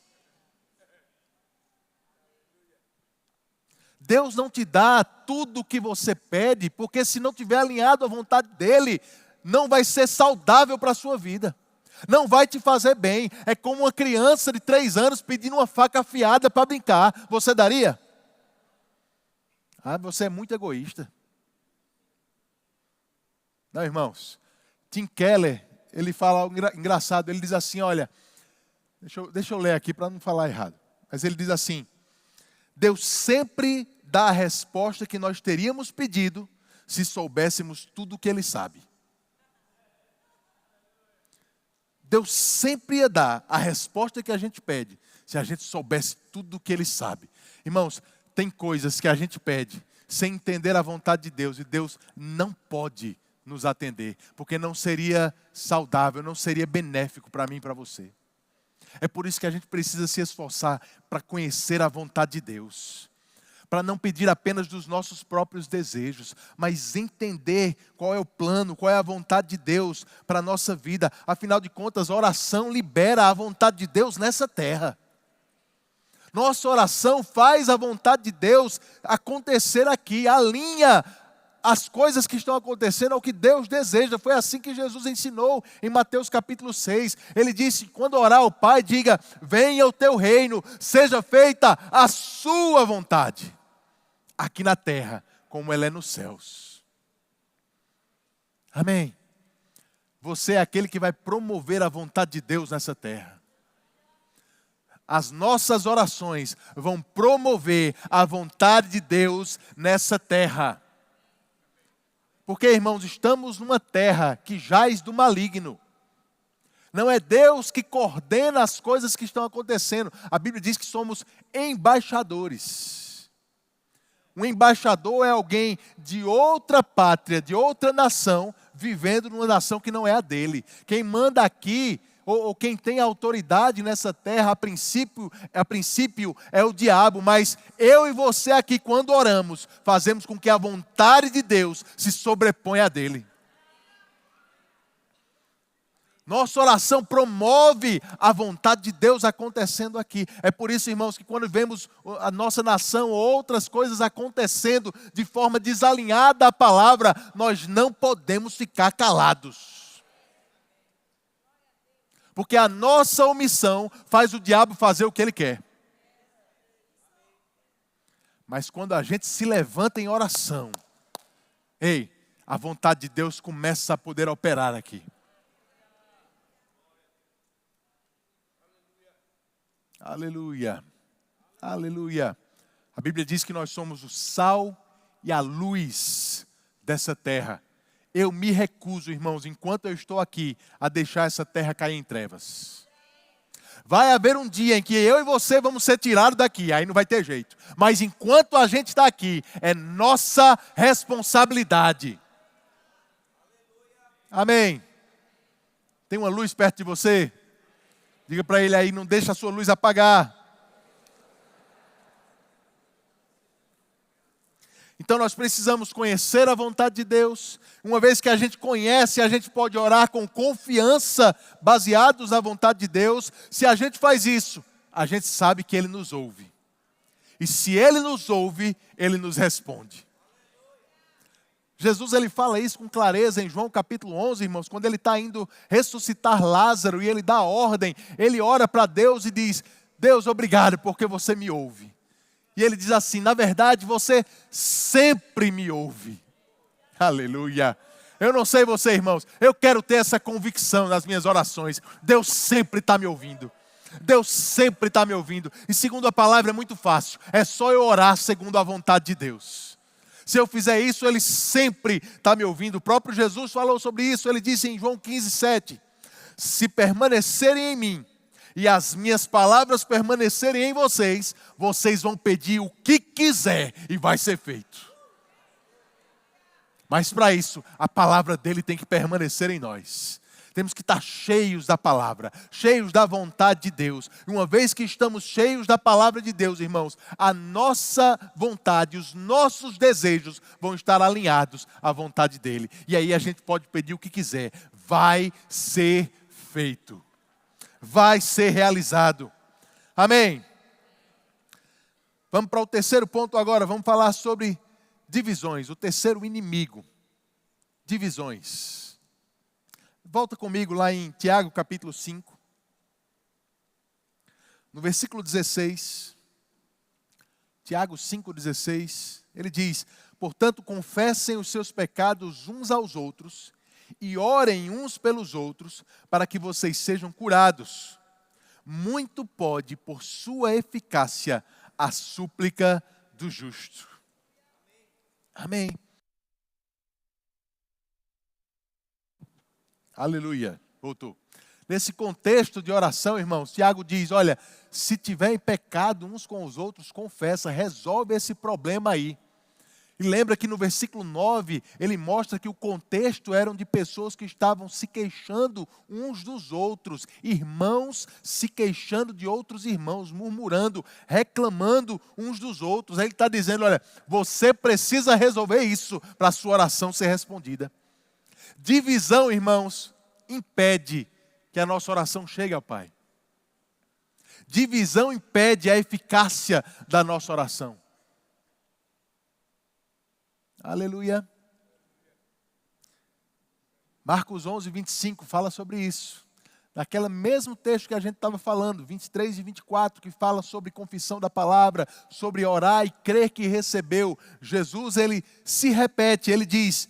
Deus não te dá tudo o que você pede, porque se não tiver alinhado à vontade dEle, não vai ser saudável para a sua vida. Não vai te fazer bem. É como uma criança de 3 anos pedindo uma faca afiada para brincar. Você daria? Ah, você é muito egoísta. Não, irmãos. Tim Keller, ele fala algo engraçado. Ele diz assim, olha, deixa eu ler aqui para não falar errado. Mas ele diz assim, Deus sempre dá a resposta que nós teríamos pedido se soubéssemos tudo o que Ele sabe. Deus sempre ia dar a resposta que a gente pede, Se a gente soubesse tudo o que Ele sabe. Irmãos, tem coisas que a gente pede sem entender a vontade de Deus. E Deus não pode nos atender. Porque não seria saudável, não seria benéfico para mim e para você. É por isso que a gente precisa se esforçar para conhecer a vontade de Deus. Para não pedir apenas dos nossos próprios desejos, mas entender qual é o plano, qual é a vontade de Deus para a nossa vida. Afinal de contas, a oração libera a vontade de Deus nessa terra. Nossa oração faz a vontade de Deus acontecer aqui, alinha as coisas que estão acontecendo ao que Deus deseja. Foi assim que Jesus ensinou em Mateus capítulo 6. Ele disse, quando orar ao Pai, diga, venha o teu reino, seja feita a sua vontade, aqui na terra, como ela é nos céus. Amém? Você é aquele que vai promover a vontade de Deus nessa terra. As nossas orações vão promover a vontade de Deus nessa terra. Porque, irmãos, estamos numa terra que jaz do maligno. Não é Deus que coordena as coisas que estão acontecendo. A Bíblia diz que somos embaixadores. Um embaixador é alguém de outra pátria, de outra nação, vivendo numa nação que não é a dele. Quem manda aqui, ou quem tem autoridade nessa terra, a princípio é o diabo. Mas eu e você aqui, quando oramos, fazemos com que a vontade de Deus se sobreponha a dele. Nossa oração promove a vontade de Deus acontecendo aqui. É por isso, irmãos, que quando vemos a nossa nação ou outras coisas acontecendo de forma desalinhada à palavra, nós não podemos ficar calados. Porque a nossa omissão faz o diabo fazer o que ele quer. Mas quando a gente se levanta em oração, a vontade de Deus começa a poder operar aqui. Aleluia, aleluia. A Bíblia diz que nós somos o sal e a luz dessa terra. Eu me recuso, irmãos, enquanto eu estou aqui, a deixar essa terra cair em trevas. Vai haver um dia em que eu e você vamos ser tirados daqui, aí não vai ter jeito. Mas enquanto a gente está aqui, é nossa responsabilidade. Amém. Tem uma luz perto de você? Diga para ele aí, não deixa a sua luz apagar. Então nós precisamos conhecer a vontade de Deus. Uma vez que a gente conhece, a gente pode orar com confiança, baseados na vontade de Deus. Se a gente faz isso, a gente sabe que Ele nos ouve. E se Ele nos ouve, Ele nos responde. Jesus ele fala isso com clareza em João capítulo 11, irmãos, quando ele está indo ressuscitar Lázaro e ele dá ordem, ele ora para Deus e diz, Deus, obrigado porque você me ouve. E ele diz assim, na verdade você sempre me ouve. Aleluia. Eu não sei você, irmãos, eu quero ter essa convicção nas minhas orações. Deus sempre está me ouvindo. Deus sempre está me ouvindo. E segundo a palavra é muito fácil, é só eu orar segundo a vontade de Deus. Se eu fizer isso, Ele sempre está me ouvindo. O próprio Jesus falou sobre isso. Ele disse em João 15:7. Se permanecerem em mim e as minhas palavras permanecerem em vocês, vocês vão pedir o que quiser e vai ser feito. Mas para isso, a palavra dele tem que permanecer em nós. Temos que estar cheios da palavra, cheios da vontade de Deus. E uma vez que estamos cheios da palavra de Deus, irmãos, a nossa vontade, os nossos desejos vão estar alinhados à vontade dele. E aí a gente pode pedir o que quiser. Vai ser feito. Vai ser realizado. Amém? Vamos para o terceiro ponto agora. Vamos falar sobre divisões. O terceiro inimigo. Divisões. Volta comigo lá em Tiago capítulo 5. No versículo 16. Tiago 5:16. Ele diz, portanto confessem os seus pecados uns aos outros e orem uns pelos outros para que vocês sejam curados. Muito pode, por sua eficácia, a súplica do justo. Amém. Aleluia. Voltou. Nesse contexto de oração, irmãos, Tiago diz, olha, se tiver em pecado uns com os outros, confessa, resolve esse problema aí. E lembra que no versículo 9, ele mostra que o contexto eram de pessoas que estavam se queixando uns dos outros. Irmãos se queixando de outros irmãos, murmurando, reclamando uns dos outros. Aí ele está dizendo, olha, você precisa resolver isso para a sua oração ser respondida. Divisão, irmãos, impede que a nossa oração chegue ao Pai. Divisão impede a eficácia da nossa oração. Aleluia. Marcos 11, 25 fala sobre isso. Naquele mesmo texto que a gente estava falando, 23 e 24, que fala sobre confissão da palavra, sobre orar e crer que recebeu. Jesus, ele se repete, ele diz,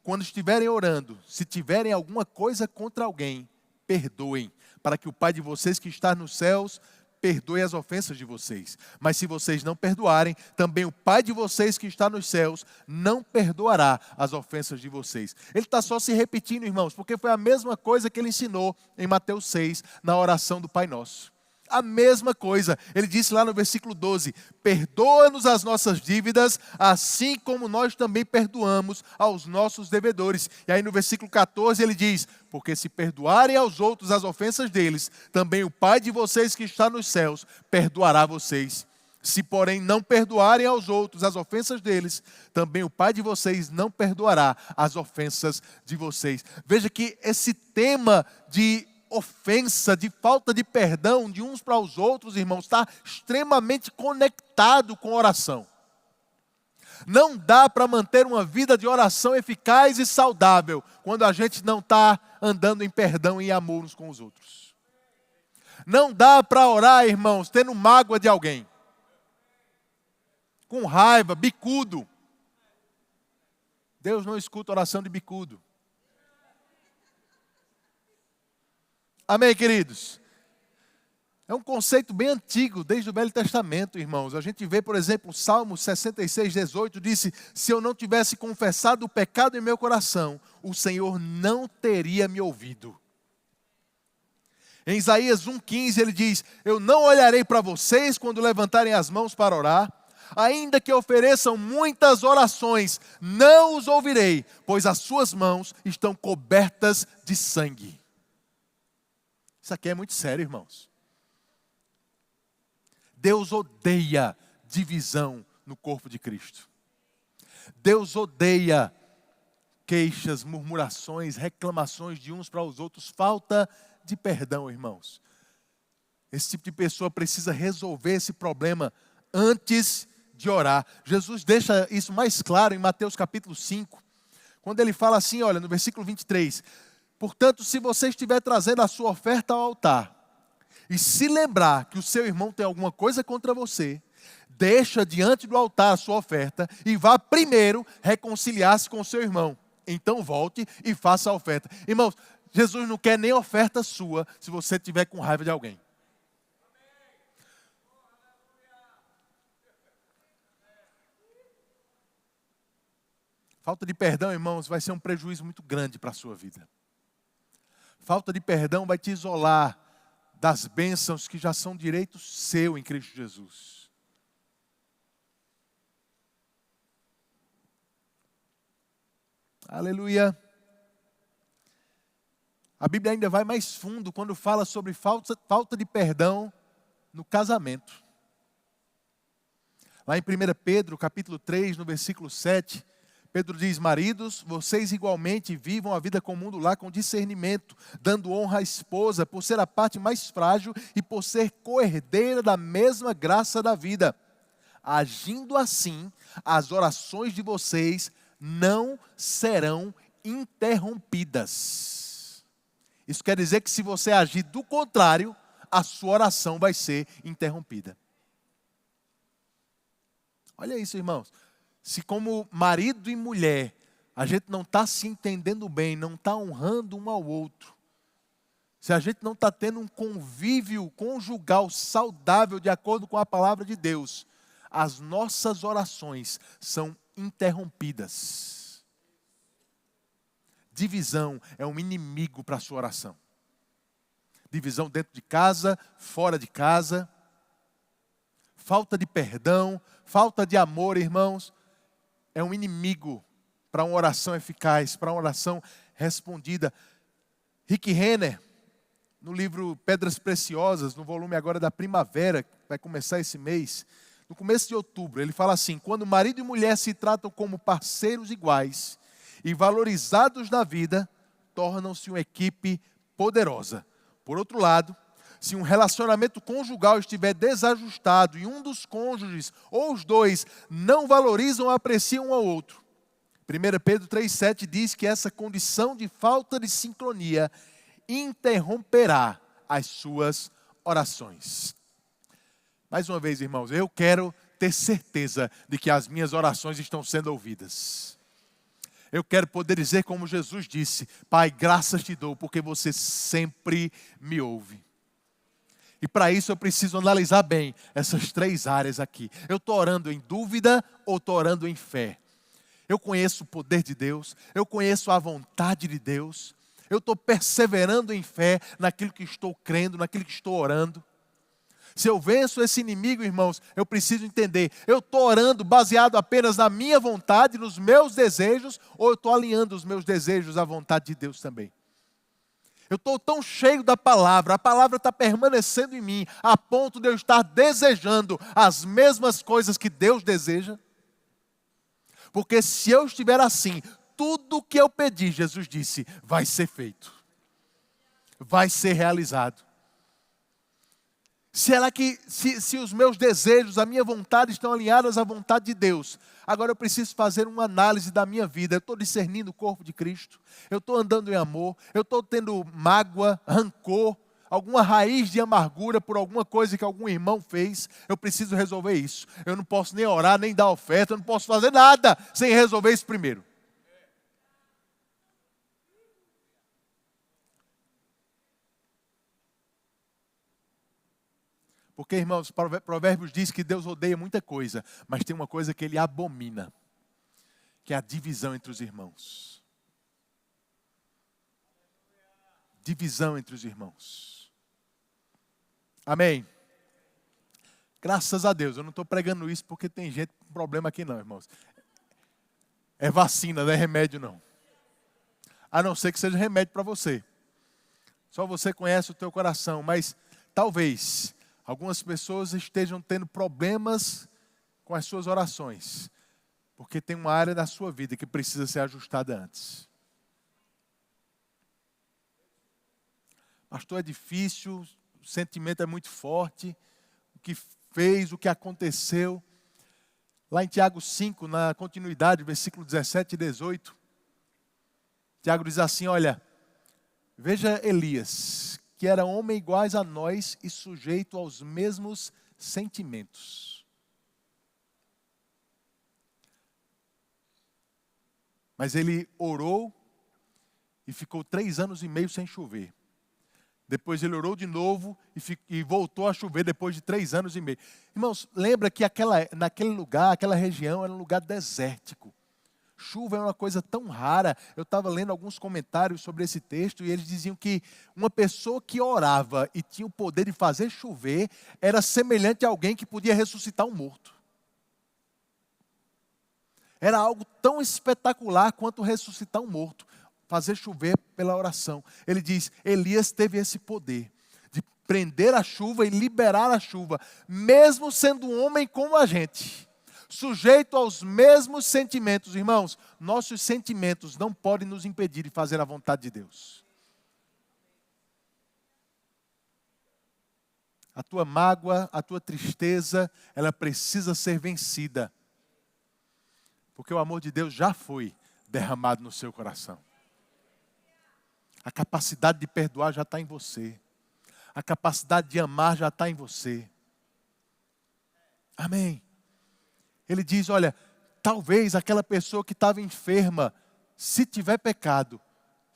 quando estiverem orando, se tiverem alguma coisa contra alguém, perdoem, para que o Pai de vocês que está nos céus perdoe as ofensas de vocês. Mas se vocês não perdoarem, também o Pai de vocês que está nos céus não perdoará as ofensas de vocês. Ele está só se repetindo, irmãos, porque foi a mesma coisa que ele ensinou em Mateus 6, na oração do Pai Nosso. A mesma coisa, ele disse lá no versículo 12, perdoa-nos as nossas dívidas, assim como nós também perdoamos aos nossos devedores. E aí no versículo 14 ele diz, porque se perdoarem aos outros as ofensas deles, também o Pai de vocês que está nos céus perdoará vocês. Se porém não perdoarem aos outros as ofensas deles, também o Pai de vocês não perdoará as ofensas de vocês. Veja que esse tema de ofensa, de falta de perdão de uns para os outros, irmãos, está extremamente conectado com oração. Não dá para manter uma vida de oração eficaz e saudável quando a gente não está andando em perdão e em amor uns com os outros. Não dá para orar, irmãos, tendo mágoa de alguém, com raiva, bicudo. Deus não escuta oração de bicudo. Amém, queridos? É um conceito bem antigo, desde o Velho Testamento, irmãos. A gente vê, por exemplo, Salmo 66, 18, disse, se eu não tivesse confessado o pecado em meu coração, o Senhor não teria me ouvido. Em Isaías 1,15 ele diz, eu não olharei para vocês quando levantarem as mãos para orar, ainda que ofereçam muitas orações, não os ouvirei, pois as suas mãos estão cobertas de sangue. Isso aqui é muito sério, irmãos. Deus odeia divisão no corpo de Cristo. Deus odeia queixas, murmurações, reclamações de uns para os outros, falta de perdão, irmãos. Esse tipo de pessoa precisa resolver esse problema antes de orar. Jesus deixa isso mais claro em Mateus capítulo 5, quando ele fala assim, olha, no versículo 23, portanto, se você estiver trazendo a sua oferta ao altar, e se lembrar que o seu irmão tem alguma coisa contra você, deixa diante do altar a sua oferta e vá primeiro reconciliar-se com o seu irmão. Então volte e faça a oferta. Irmãos, Jesus não quer nem oferta sua se você estiver com raiva de alguém. Falta de perdão, irmãos, vai ser um prejuízo muito grande para a sua vida. Falta de perdão vai te isolar das bênçãos que já são direito seu em Cristo Jesus. Aleluia. A Bíblia ainda vai mais fundo quando fala sobre falta de perdão no casamento. Lá em 1 Pedro, capítulo 3, no versículo 7, Pedro diz, maridos, vocês igualmente vivam a vida comum do lar com discernimento, dando honra à esposa, por ser a parte mais frágil e por ser coerdeira da mesma graça da vida. Agindo assim, as orações de vocês não serão interrompidas. Isso quer dizer que se você agir do contrário, a sua oração vai ser interrompida. Olha isso, irmãos. Se como marido e mulher, a gente não está se entendendo bem, não está honrando um ao outro, se a gente não está tendo um convívio conjugal saudável de acordo com a palavra de Deus, as nossas orações são interrompidas. Divisão é um inimigo para a sua oração. Divisão dentro de casa, fora de casa. Falta de perdão, falta de amor, irmãos, é um inimigo para uma oração eficaz, para uma oração respondida. Rick Renner, no livro Pedras Preciosas, no volume agora da Primavera, que vai começar esse mês, no começo de outubro, ele fala assim: quando marido e mulher se tratam como parceiros iguais e valorizados na vida, tornam-se uma equipe poderosa. Por outro lado, se um relacionamento conjugal estiver desajustado e um dos cônjuges ou os dois não valorizam ou apreciam um ao outro, 1 Pedro 3,7 diz que essa condição de falta de sincronia interromperá as suas orações. Mais uma vez, irmãos, eu quero ter certeza de que as minhas orações estão sendo ouvidas. Eu quero poder dizer como Jesus disse: Pai, graças te dou, porque você sempre me ouve. E para isso eu preciso analisar bem essas 3 áreas aqui. Eu estou orando em dúvida ou estou orando em fé? Eu conheço o poder de Deus, eu conheço a vontade de Deus, eu estou perseverando em fé naquilo que estou crendo, naquilo que estou orando. Se eu venço esse inimigo, irmãos, eu preciso entender, eu estou orando baseado apenas na minha vontade, nos meus desejos, ou eu estou alinhando os meus desejos à vontade de Deus também? Eu estou tão cheio da palavra, a palavra está permanecendo em mim, a ponto de eu estar desejando as mesmas coisas que Deus deseja? Porque se eu estiver assim, tudo que eu pedi, Jesus disse, vai ser feito, vai ser realizado. Será que se os meus desejos, a minha vontade estão alinhadas à vontade de Deus? Agora eu preciso fazer uma análise da minha vida. Eu estou discernindo o corpo de Cristo, eu estou andando em amor, eu estou tendo mágoa, rancor, alguma raiz de amargura por alguma coisa que algum irmão fez. Eu preciso resolver isso. Eu não posso nem orar, nem dar oferta, eu não posso fazer nada sem resolver isso primeiro. Porque, irmãos, Provérbios diz que Deus odeia muita coisa, mas tem uma coisa que Ele abomina, que é a divisão entre os irmãos. Divisão entre os irmãos. Amém? Graças a Deus, eu não estou pregando isso porque tem gente com problema aqui não, irmãos. É vacina, não é remédio não. A não ser que seja remédio para você. Só você conhece o teu coração, mas talvez algumas pessoas estejam tendo problemas com as suas orações, porque tem uma área da sua vida que precisa ser ajustada antes. Pastor, é difícil, o sentimento é muito forte, o que fez, o que aconteceu. Lá em Tiago 5, na continuidade, versículo 17 e 18, Tiago diz assim, olha, veja Elias, que era homem iguais a nós e sujeito aos mesmos sentimentos. Mas ele orou e ficou 3 anos e meio sem chover. Depois ele orou de novo e voltou a chover depois de 3 anos e meio. Irmãos, lembra que naquele lugar, aquela região era um lugar desértico. Chuva é uma coisa tão rara. Eu estava lendo alguns comentários sobre esse texto e eles diziam que uma pessoa que orava e tinha o poder de fazer chover era semelhante a alguém que podia ressuscitar um morto. Era algo tão espetacular quanto ressuscitar um morto, fazer chover pela oração. Ele diz, Elias teve esse poder de prender a chuva e liberar a chuva, mesmo sendo um homem como a gente. Sujeito aos mesmos sentimentos. Irmãos, nossos sentimentos não podem nos impedir de fazer a vontade de Deus. A tua mágoa, a tua tristeza, ela precisa ser vencida. Porque o amor de Deus já foi derramado no seu coração. A capacidade de perdoar já está em você. A capacidade de amar já está em você. Amém. Ele diz, olha, talvez aquela pessoa que estava enferma, se tiver pecado,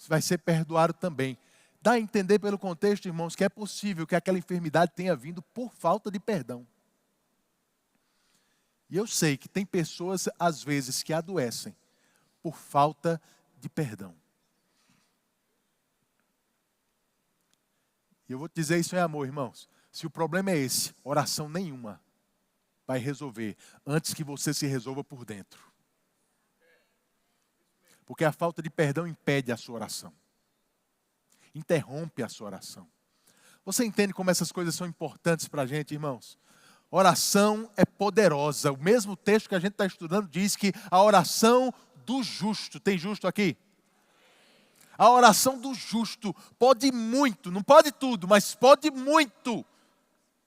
vai ser perdoado também. Dá a entender pelo contexto, irmãos, que é possível que aquela enfermidade tenha vindo por falta de perdão. E eu sei que tem pessoas, às vezes, que adoecem por falta de perdão. E eu vou te dizer isso em amor, irmãos. Se o problema é esse, oração nenhuma vai resolver antes que você se resolva por dentro. Porque a falta de perdão impede a sua oração. Interrompe a sua oração. Você entende como essas coisas são importantes para a gente, irmãos? Oração é poderosa. O mesmo texto que a gente está estudando diz que a oração do justo, tem justo aqui? A oração do justo pode muito, não pode tudo, mas pode muito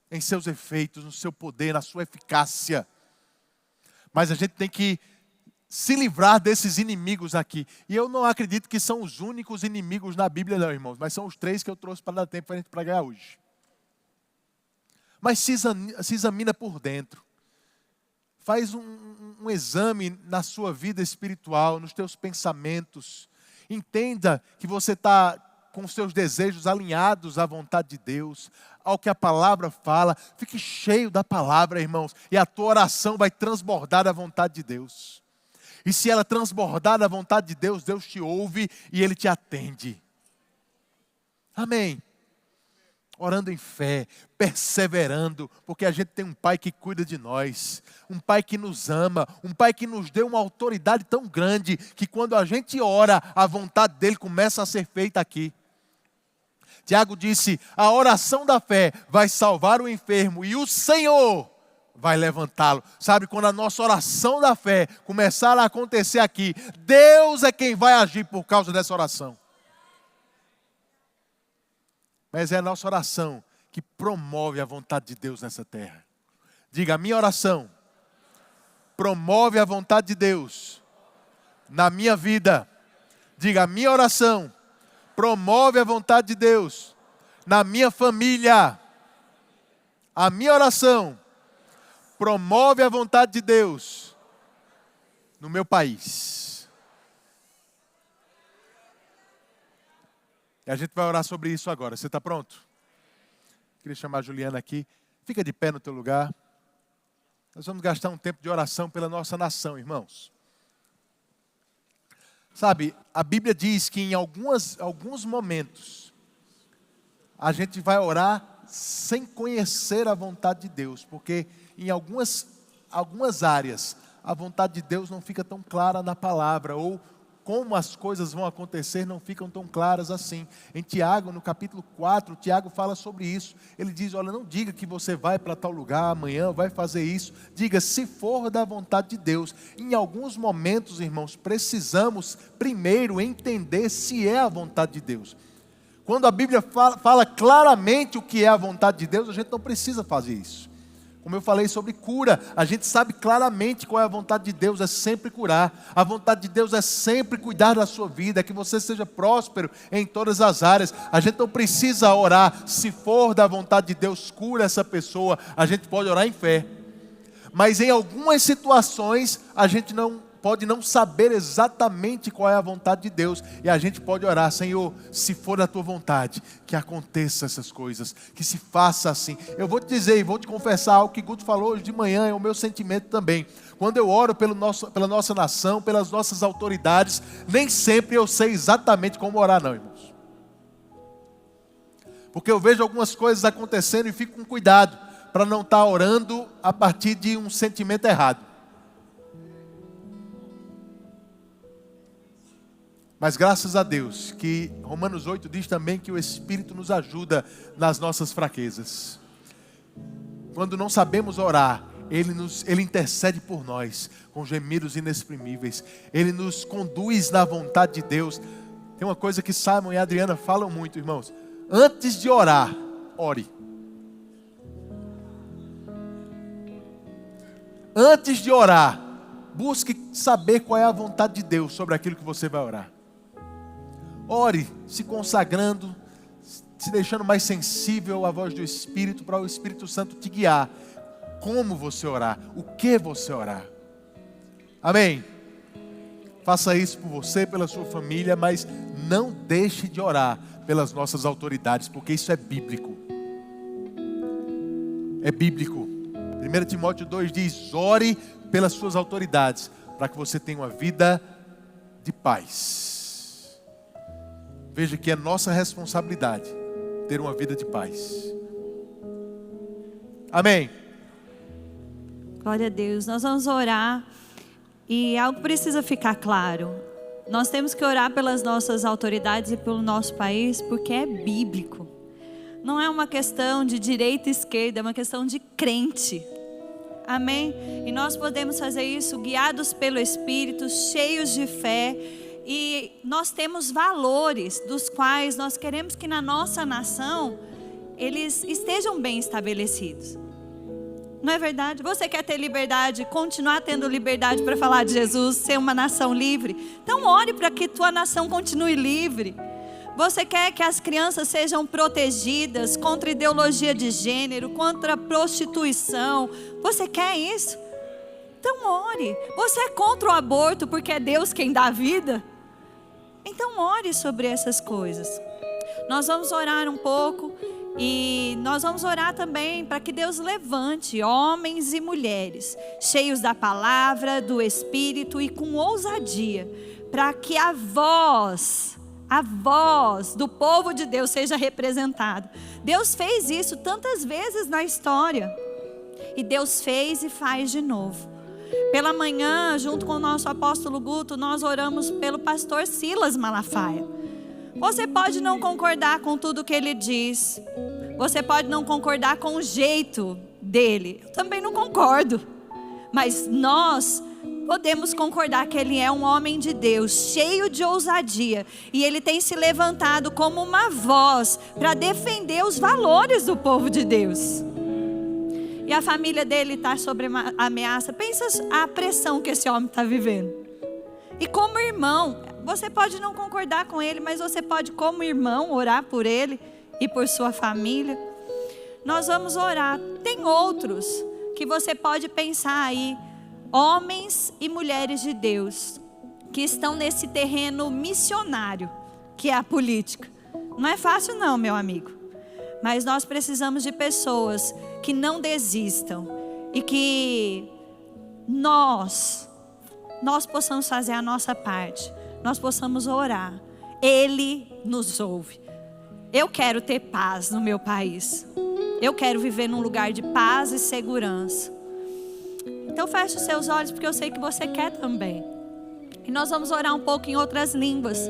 em seus efeitos, no seu poder, na sua eficácia. Mas a gente tem que se livrar desses inimigos aqui. E eu não acredito que são os únicos inimigos na Bíblia não, irmãos, mas são os 3 que eu trouxe para dar tempo para a gente pregar hoje. Mas se examina por dentro. Faz um exame na sua vida espiritual, nos teus pensamentos. Entenda que você está com os seus desejos alinhados à vontade de Deus, ao que a palavra fala. Fique cheio da palavra, irmãos, e a tua oração vai transbordar da vontade de Deus. E se ela transbordar da vontade de Deus, Deus te ouve e Ele te atende. Amém. Orando em fé, perseverando, porque a gente tem um Pai que cuida de nós, um Pai que nos ama, um Pai que nos deu uma autoridade tão grande, que quando a gente ora, a vontade dEle começa a ser feita aqui. Tiago disse, a oração da fé vai salvar o enfermo e o Senhor vai levantá-lo. Sabe, quando a nossa oração da fé começar a acontecer aqui, Deus é quem vai agir por causa dessa oração. Mas é a nossa oração que promove a vontade de Deus nessa terra. Diga, a minha oração promove a vontade de Deus na minha vida. Diga, a minha oração promove a vontade de Deus na minha família. A minha oração promove a vontade de Deus no meu país. E a gente vai orar sobre isso agora. Você está pronto? Queria chamar a Juliana aqui. Fica de pé no teu lugar. Nós vamos gastar um tempo de oração pela nossa nação, irmãos. Sabe, a Bíblia diz que em alguns momentos a gente vai orar sem conhecer a vontade de Deus. Porque em algumas áreas a vontade de Deus não fica tão clara na palavra, ou como as coisas vão acontecer não ficam tão claras assim. Em Tiago, no capítulo 4, Tiago fala sobre isso. Ele diz, olha, não diga que você vai para tal lugar amanhã, vai fazer isso. Diga, se for da vontade de Deus. Em alguns momentos, irmãos, precisamos primeiro entender se é a vontade de Deus. Quando a Bíblia fala claramente o que é a vontade de Deus, a gente não precisa fazer isso. Como eu falei sobre cura, a gente sabe claramente qual é a vontade de Deus, é sempre curar. A vontade de Deus é sempre cuidar da sua vida, é que você seja próspero em todas as áreas. A gente não precisa orar, se for da vontade de Deus, cura essa pessoa. A gente pode orar em fé. Mas em algumas situações, a gente pode não saber exatamente qual é a vontade de Deus. E a gente pode orar, Senhor, se for da tua vontade, que aconteça essas coisas, que se faça assim. Eu vou te dizer e vou te confessar algo que Guto falou hoje de manhã, é o meu sentimento também. Quando eu oro pela nossa nação, pelas nossas autoridades, nem sempre eu sei exatamente como orar não, irmãos. Porque eu vejo algumas coisas acontecendo e fico com cuidado, para não estar orando a partir de um sentimento errado. Mas graças a Deus, que Romanos 8 diz também que o Espírito nos ajuda nas nossas fraquezas. Quando não sabemos orar, Ele intercede por nós, com gemidos inexprimíveis. Ele nos conduz na vontade de Deus. Tem uma coisa que Simon e Adriana falam muito, irmãos. Antes de orar, ore. Antes de orar, busque saber qual é a vontade de Deus sobre aquilo que você vai orar. Ore, se consagrando, se deixando mais sensível à voz do Espírito, para o Espírito Santo te guiar. Como você orar, o que você orar. Amém? Faça isso por você, pela sua família, mas não deixe de orar pelas nossas autoridades, porque isso é bíblico. É bíblico. 1 Timóteo 2 diz, ore pelas suas autoridades, para que você tenha uma vida de paz. Veja que é nossa responsabilidade ter uma vida de paz. Amém. Glória a Deus. Nós vamos orar e algo precisa ficar claro. Nós temos que orar pelas nossas autoridades e pelo nosso país porque é bíblico. Não é uma questão de direita e esquerda, é uma questão de crente. Amém? E nós podemos fazer isso guiados pelo Espírito, cheios de fé. E nós temos valores dos quais nós queremos que na nossa nação eles estejam bem estabelecidos. Não é verdade? Você quer ter liberdade, continuar tendo liberdade para falar de Jesus, ser uma nação livre? Então ore para que tua nação continue livre. Você quer que as crianças sejam protegidas contra ideologia de gênero, contra a prostituição? Você quer isso? Então ore. Você é contra o aborto porque é Deus quem dá a vida? Então ore sobre essas coisas. Nós vamos orar um pouco e nós vamos orar também para que Deus levante homens e mulheres cheios da palavra, do Espírito e com ousadia, para que a voz do povo de Deus seja representada. Deus fez isso tantas vezes na história. E Deus fez e faz de novo. Pela manhã, junto com o nosso apóstolo Guto, nós oramos pelo pastor Silas Malafaia. Você pode não concordar com tudo que ele diz. Você pode não concordar com o jeito dele. Eu também não concordo. Mas nós podemos concordar que ele é um homem de Deus, cheio de ousadia. E ele tem se levantado como uma voz para defender os valores do povo de Deus. E a família dele está sob ameaça. Pensa a pressão que esse homem está vivendo. E como irmão, você pode não concordar com ele, mas você pode, como irmão, orar por ele e por sua família. Nós vamos orar. Tem outros que você pode pensar aí. Homens e mulheres de Deus que estão nesse terreno missionário, que é a política. Não é fácil não, meu amigo. Mas nós precisamos de pessoas que não desistam e que nós possamos fazer a nossa parte. Nós possamos orar. Ele nos ouve. Eu quero ter paz no meu país. Eu quero viver num lugar de paz e segurança. Então feche os seus olhos, porque eu sei que você quer também. E nós vamos orar um pouco em outras línguas.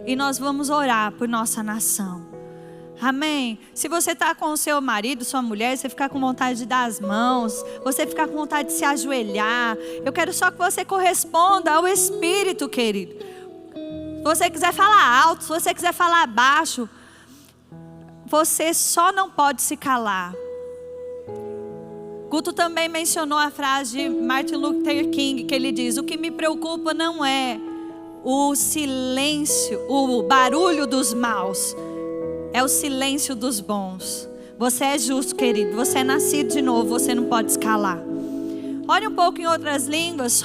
E nós vamos orar por nossa nação. Amém? Se você está com o seu marido, sua mulher, você ficar com vontade de dar as mãos, você ficar com vontade de se ajoelhar, eu quero só que você corresponda ao Espírito, querido. Se você quiser falar alto, se você quiser falar baixo, você só não pode se calar. Guto também mencionou a frase de Martin Luther King, que ele diz: o que me preocupa não é o silêncio, o barulho dos maus, é o silêncio dos bons. Você é justo, querido, você é nascido de novo, você não pode se calar. Olhe um pouco em outras línguas.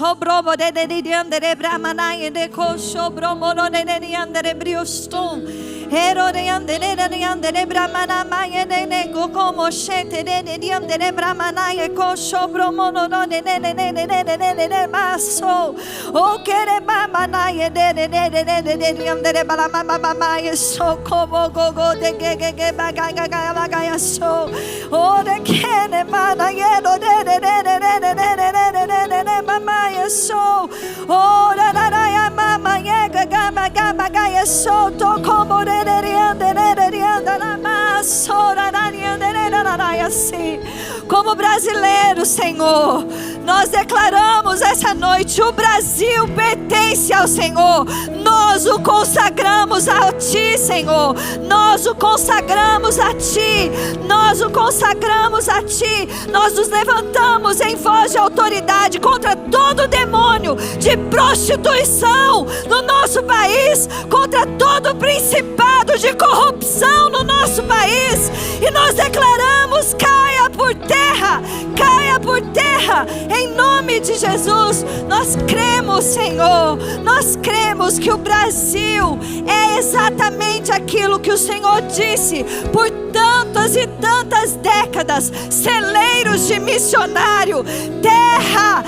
Como brasileiros, Senhor, nós declaramos essa noite: o Brasil pertence ao Senhor. Nós o consagramos a Ti, Senhor. Nós o consagramos a Ti. Nós o consagramos a Ti. Nós nos levantamos em voz de autoridade contra todo demônio de prostituição no nosso país, contra todo principado de corrupção no nosso país. E nós declaramos: caia por terra, caia por terra, em nome de Jesus. Nós cremos, Senhor, nós cremos que o Brasil é exatamente aquilo que o Senhor disse por tantas e tantas décadas: celeiros de missionário, terra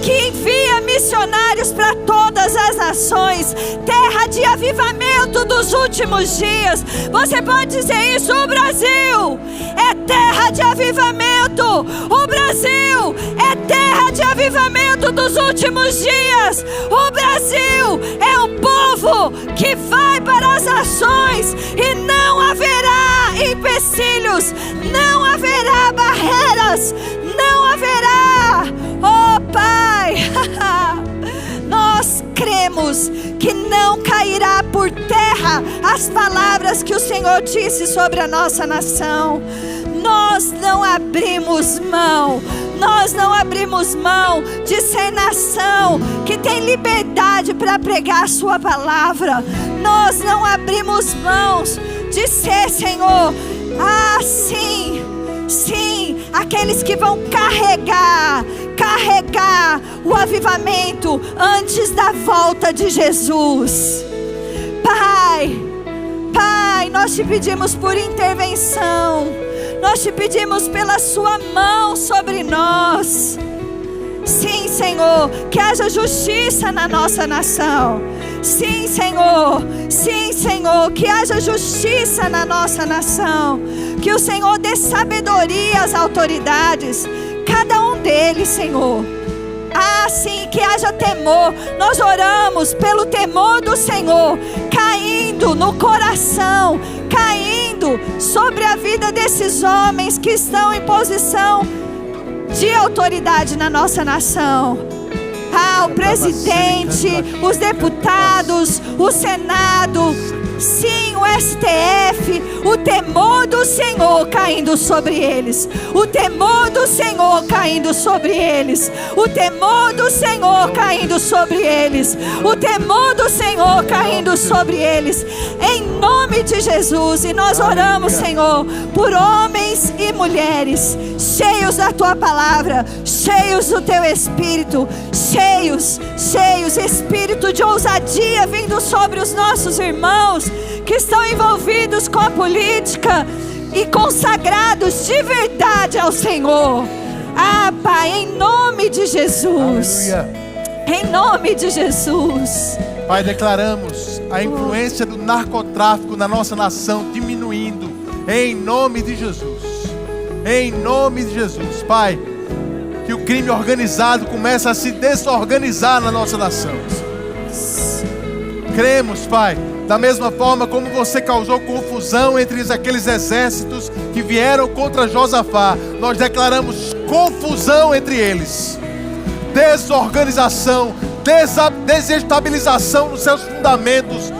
que envia missionários para todas as nações, terra de avivamento do dos últimos dias. Você pode dizer isso: o Brasil é terra de avivamento. O Brasil é terra de avivamento dos últimos dias. O Brasil é um povo que vai para as ações e não haverá empecilhos, não haverá barreiras, não haverá. Oh Pai, nós cremos que não cairá por terra as palavras que o Senhor disse sobre a nossa nação. Nós não abrimos mão. Nós não abrimos mão de ser nação que tem liberdade para pregar a sua palavra. Nós não abrimos mãos de ser, Senhor, sim, aqueles que vão carregar o avivamento antes da volta de Jesus. Pai, nós te pedimos por intervenção. Nós te pedimos pela sua mão sobre nós. Sim, Senhor, que haja justiça na nossa nação. Sim, Senhor, que haja justiça na nossa nação. Que o Senhor dê sabedoria às autoridades, cada um deles, Senhor. Sim, que haja temor. Nós oramos pelo temor do Senhor caindo no coração, caindo sobre a vida desses homens que estão em posição de autoridade na nossa nação. O presidente, os deputados, o Senado, sim, o STF, o temor do Senhor caindo sobre eles, o temor do Senhor caindo sobre eles, o temor do Senhor caindo sobre eles, o temor do Senhor caindo sobre eles, em nome de Jesus. E nós oramos, Senhor, por homens e mulheres cheios da tua palavra, cheios do teu espírito, cheios, espírito de ousadia vindo sobre os nossos irmãos que estão envolvidos com a política e consagrados de verdade ao Senhor. Pai, em nome de Jesus. Aleluia. Em nome de Jesus. Pai, declaramos a influência do narcotráfico na nossa nação diminuindo, em nome de Jesus. Em nome de Jesus, Pai, que o crime organizado comece a se desorganizar na nossa nação. Cremos, Pai, da mesma forma como você causou confusão entre aqueles exércitos que vieram contra Josafá, nós declaramos confusão entre eles, desorganização, desestabilização nos seus fundamentos.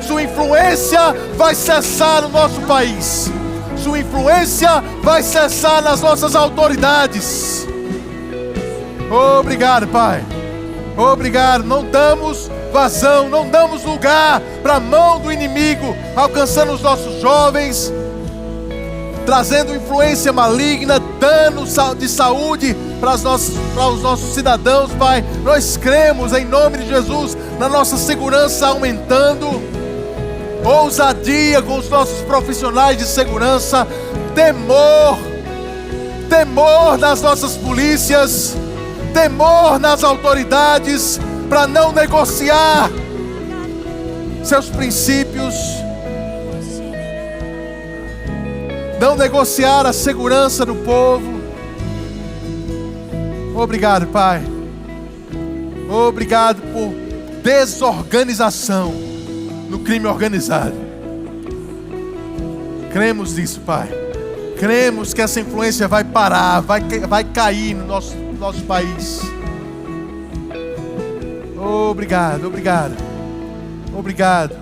Sua influência vai cessar no nosso país, sua influência vai cessar nas nossas autoridades. Obrigado, Pai, obrigado. Não damos vazão, não damos lugar para a mão do inimigo alcançando os nossos jovens, trazendo influência maligna, dano de saúde para os nossos cidadãos. Pai, nós cremos em nome de Jesus na nossa segurança aumentando, ousadia com os nossos profissionais de segurança, temor nas nossas polícias, temor nas autoridades, para não negociar seus princípios, não negociar a segurança do povo. Obrigado, Pai. Obrigado por desorganização no crime organizado. Cremos nisso, Pai. Cremos que essa influência vai parar, vai cair no nosso país. Obrigado, obrigado, obrigado.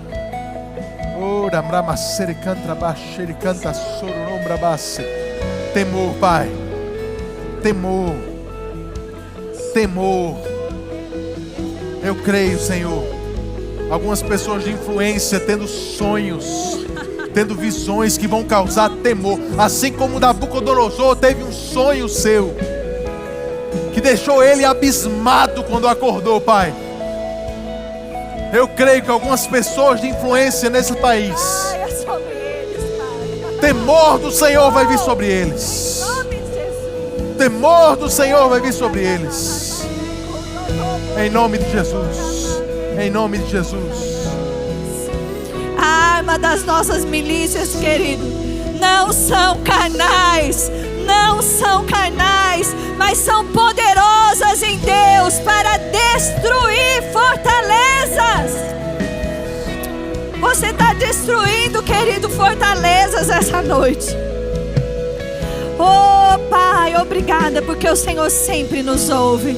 Temor, Pai, temor. Eu creio, Senhor, algumas pessoas de influência tendo sonhos, tendo visões que vão causar temor, assim como Nabucodonosor teve um sonho seu que deixou ele abismado quando acordou, Pai. Eu creio que algumas pessoas de influência nesse país, temor do Senhor vai vir sobre eles. Temor do Senhor vai vir sobre eles. Em nome de Jesus. Em nome de Jesus. cuidar das nossas milícias, querido. Não são carnais, não são carnais, mas são poderosas em Deus para destruir fortalezas. Você está destruindo, querido, fortalezas essa noite. Oh Pai, obrigada, porque o Senhor sempre nos ouve.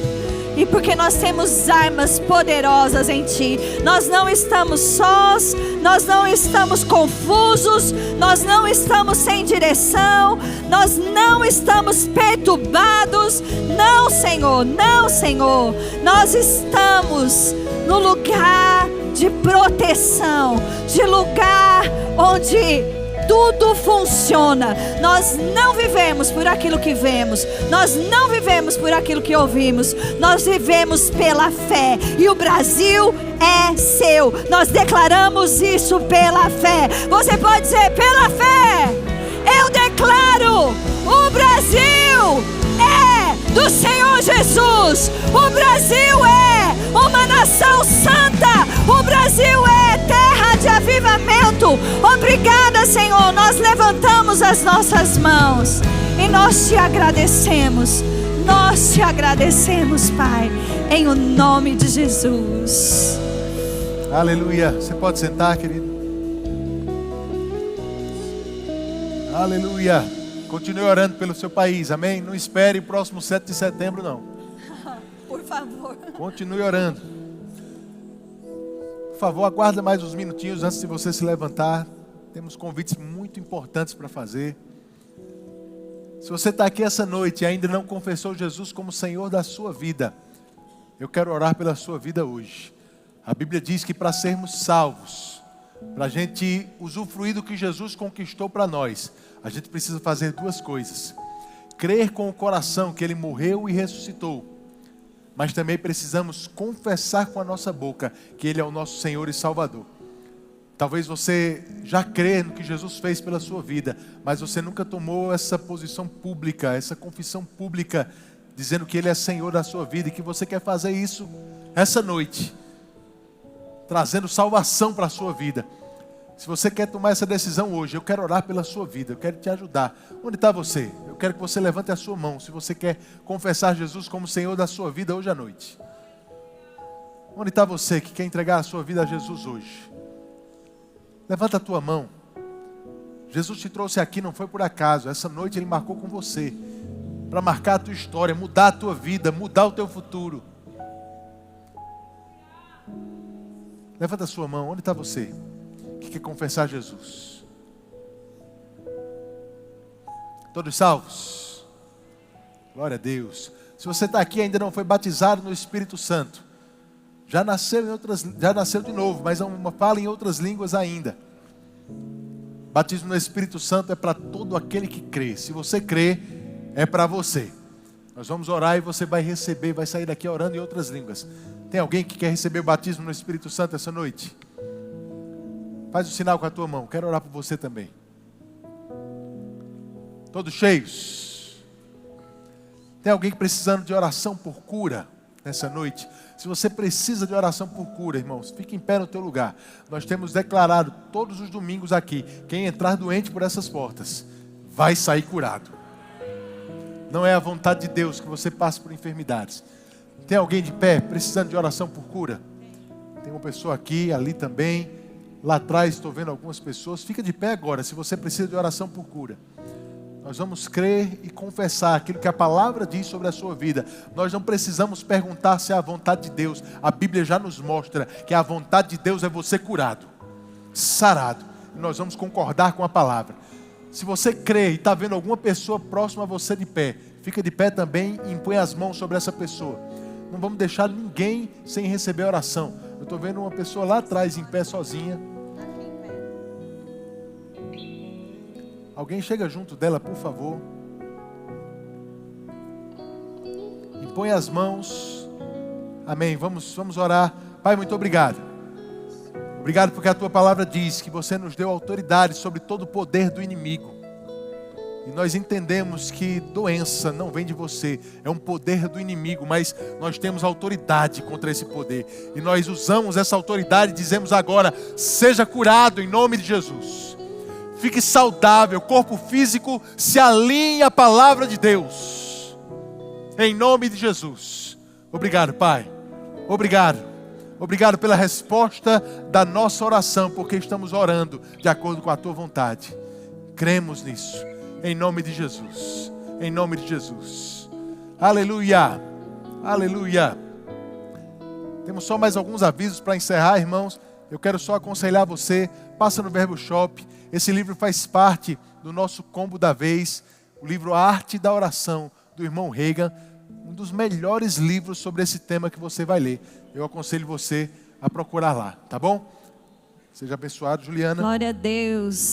E porque nós temos armas poderosas em Ti. Nós não estamos sós, nós não estamos confusos, nós não estamos sem direção, nós não estamos perturbados. Não, Senhor, não, Senhor. Nós estamos no lugar de proteção, de lugar onde tudo funciona. Nós não vivemos por aquilo que vemos, nós não vivemos por aquilo que ouvimos, nós vivemos pela fé. E o Brasil é seu. Nós declaramos isso pela fé. Você pode dizer: pela fé, eu declaro: o Brasil é do Senhor Jesus. O Brasil é uma nação santa. O Brasil é terra de avivamento. Obrigada, Senhor. Nós levantamos as nossas mãos e nós te agradecemos. Nós te agradecemos, Pai, em o nome de Jesus. Aleluia. Você pode sentar, querido. Aleluia. Continue orando pelo seu país, amém? Não espere o próximo 7 de setembro, não. Por favor. Continue orando. Por favor, aguarda mais uns minutinhos antes de você se levantar. Temos convites muito importantes para fazer. Se você está aqui essa noite e ainda não confessou Jesus como Senhor da sua vida, eu quero orar pela sua vida hoje. A Bíblia diz que para sermos salvos, para a gente usufruir do que Jesus conquistou para nós, a gente precisa fazer duas coisas: crer com o coração que Ele morreu e ressuscitou, mas também precisamos confessar com a nossa boca que Ele é o nosso Senhor e Salvador. Talvez você já crê no que Jesus fez pela sua vida, mas você nunca tomou essa posição pública, essa confissão pública, dizendo que Ele é Senhor da sua vida, e que você quer fazer isso essa noite, trazendo salvação para a sua vida. Se você quer tomar essa decisão hoje, eu quero orar pela sua vida, eu quero te ajudar. Onde está você? Eu quero que você levante a sua mão, se você quer confessar Jesus como Senhor da sua vida hoje à noite. Onde está você que quer entregar a sua vida a Jesus hoje? Levanta a tua mão. Jesus te trouxe aqui, não foi por acaso. Essa noite Ele marcou com você, para marcar a tua história, mudar a tua vida, mudar o teu futuro. Levanta a sua mão. Onde está você que quer confessar Jesus? Todos salvos? Glória a Deus. Se você está aqui e ainda não foi batizado no Espírito Santo, já nasceu de novo, mas não fala em outras línguas ainda. Batismo no Espírito Santo é para todo aquele que crê. Se você crê, é para você. Nós vamos orar e você vai receber, vai sair daqui orando em outras línguas. Tem alguém que quer receber o batismo no Espírito Santo essa noite? Faz o sinal com a tua mão, quero orar por você também. Todos cheios? Tem alguém precisando de oração por cura nessa noite? Se você precisa de oração por cura, irmãos, fique em pé no teu lugar. Nós temos declarado todos os domingos aqui: quem entrar doente por essas portas vai sair curado. Não é a vontade de Deus que você passe por enfermidades. Tem alguém de pé precisando de oração por cura? Tem uma pessoa aqui, ali também. Lá atrás estou vendo algumas pessoas. Fica de pé agora se você precisa de oração por cura. Nós vamos crer e confessar aquilo que a palavra diz sobre a sua vida. Nós não precisamos perguntar se é a vontade de Deus. A Bíblia já nos mostra que a vontade de Deus é você curado, sarado. E nós vamos concordar com a palavra. Se você crê e está vendo alguma pessoa próxima a você de pé, fica de pé também e impõe as mãos sobre essa pessoa. Não vamos deixar ninguém sem receber oração. Eu estou vendo uma pessoa lá atrás em pé sozinha. Alguém chega junto dela, por favor. E põe as mãos. Amém. Vamos orar. Pai, muito obrigado. Obrigado porque a tua palavra diz que você nos deu autoridade sobre todo o poder do inimigo. E nós entendemos que doença não vem de você, é um poder do inimigo, mas nós temos autoridade contra esse poder. E nós usamos essa autoridade e dizemos agora: seja curado em nome de Jesus. Fique saudável, corpo físico se alinhe à palavra de Deus. Em nome de Jesus. Obrigado, Pai. Obrigado. Obrigado pela resposta da nossa oração, porque estamos orando de acordo com a Tua vontade. Cremos nisso. Em nome de Jesus. Em nome de Jesus. Aleluia. Aleluia. Temos só mais alguns avisos para encerrar, irmãos. Eu quero só aconselhar você. Passa no Verbo Shop. Esse livro faz parte do nosso combo da vez. O livro A Arte da Oração, do irmão Reagan. Um dos melhores livros sobre esse tema que você vai ler. Eu aconselho você a procurar lá, tá bom? Seja abençoado, Juliana. Glória a Deus.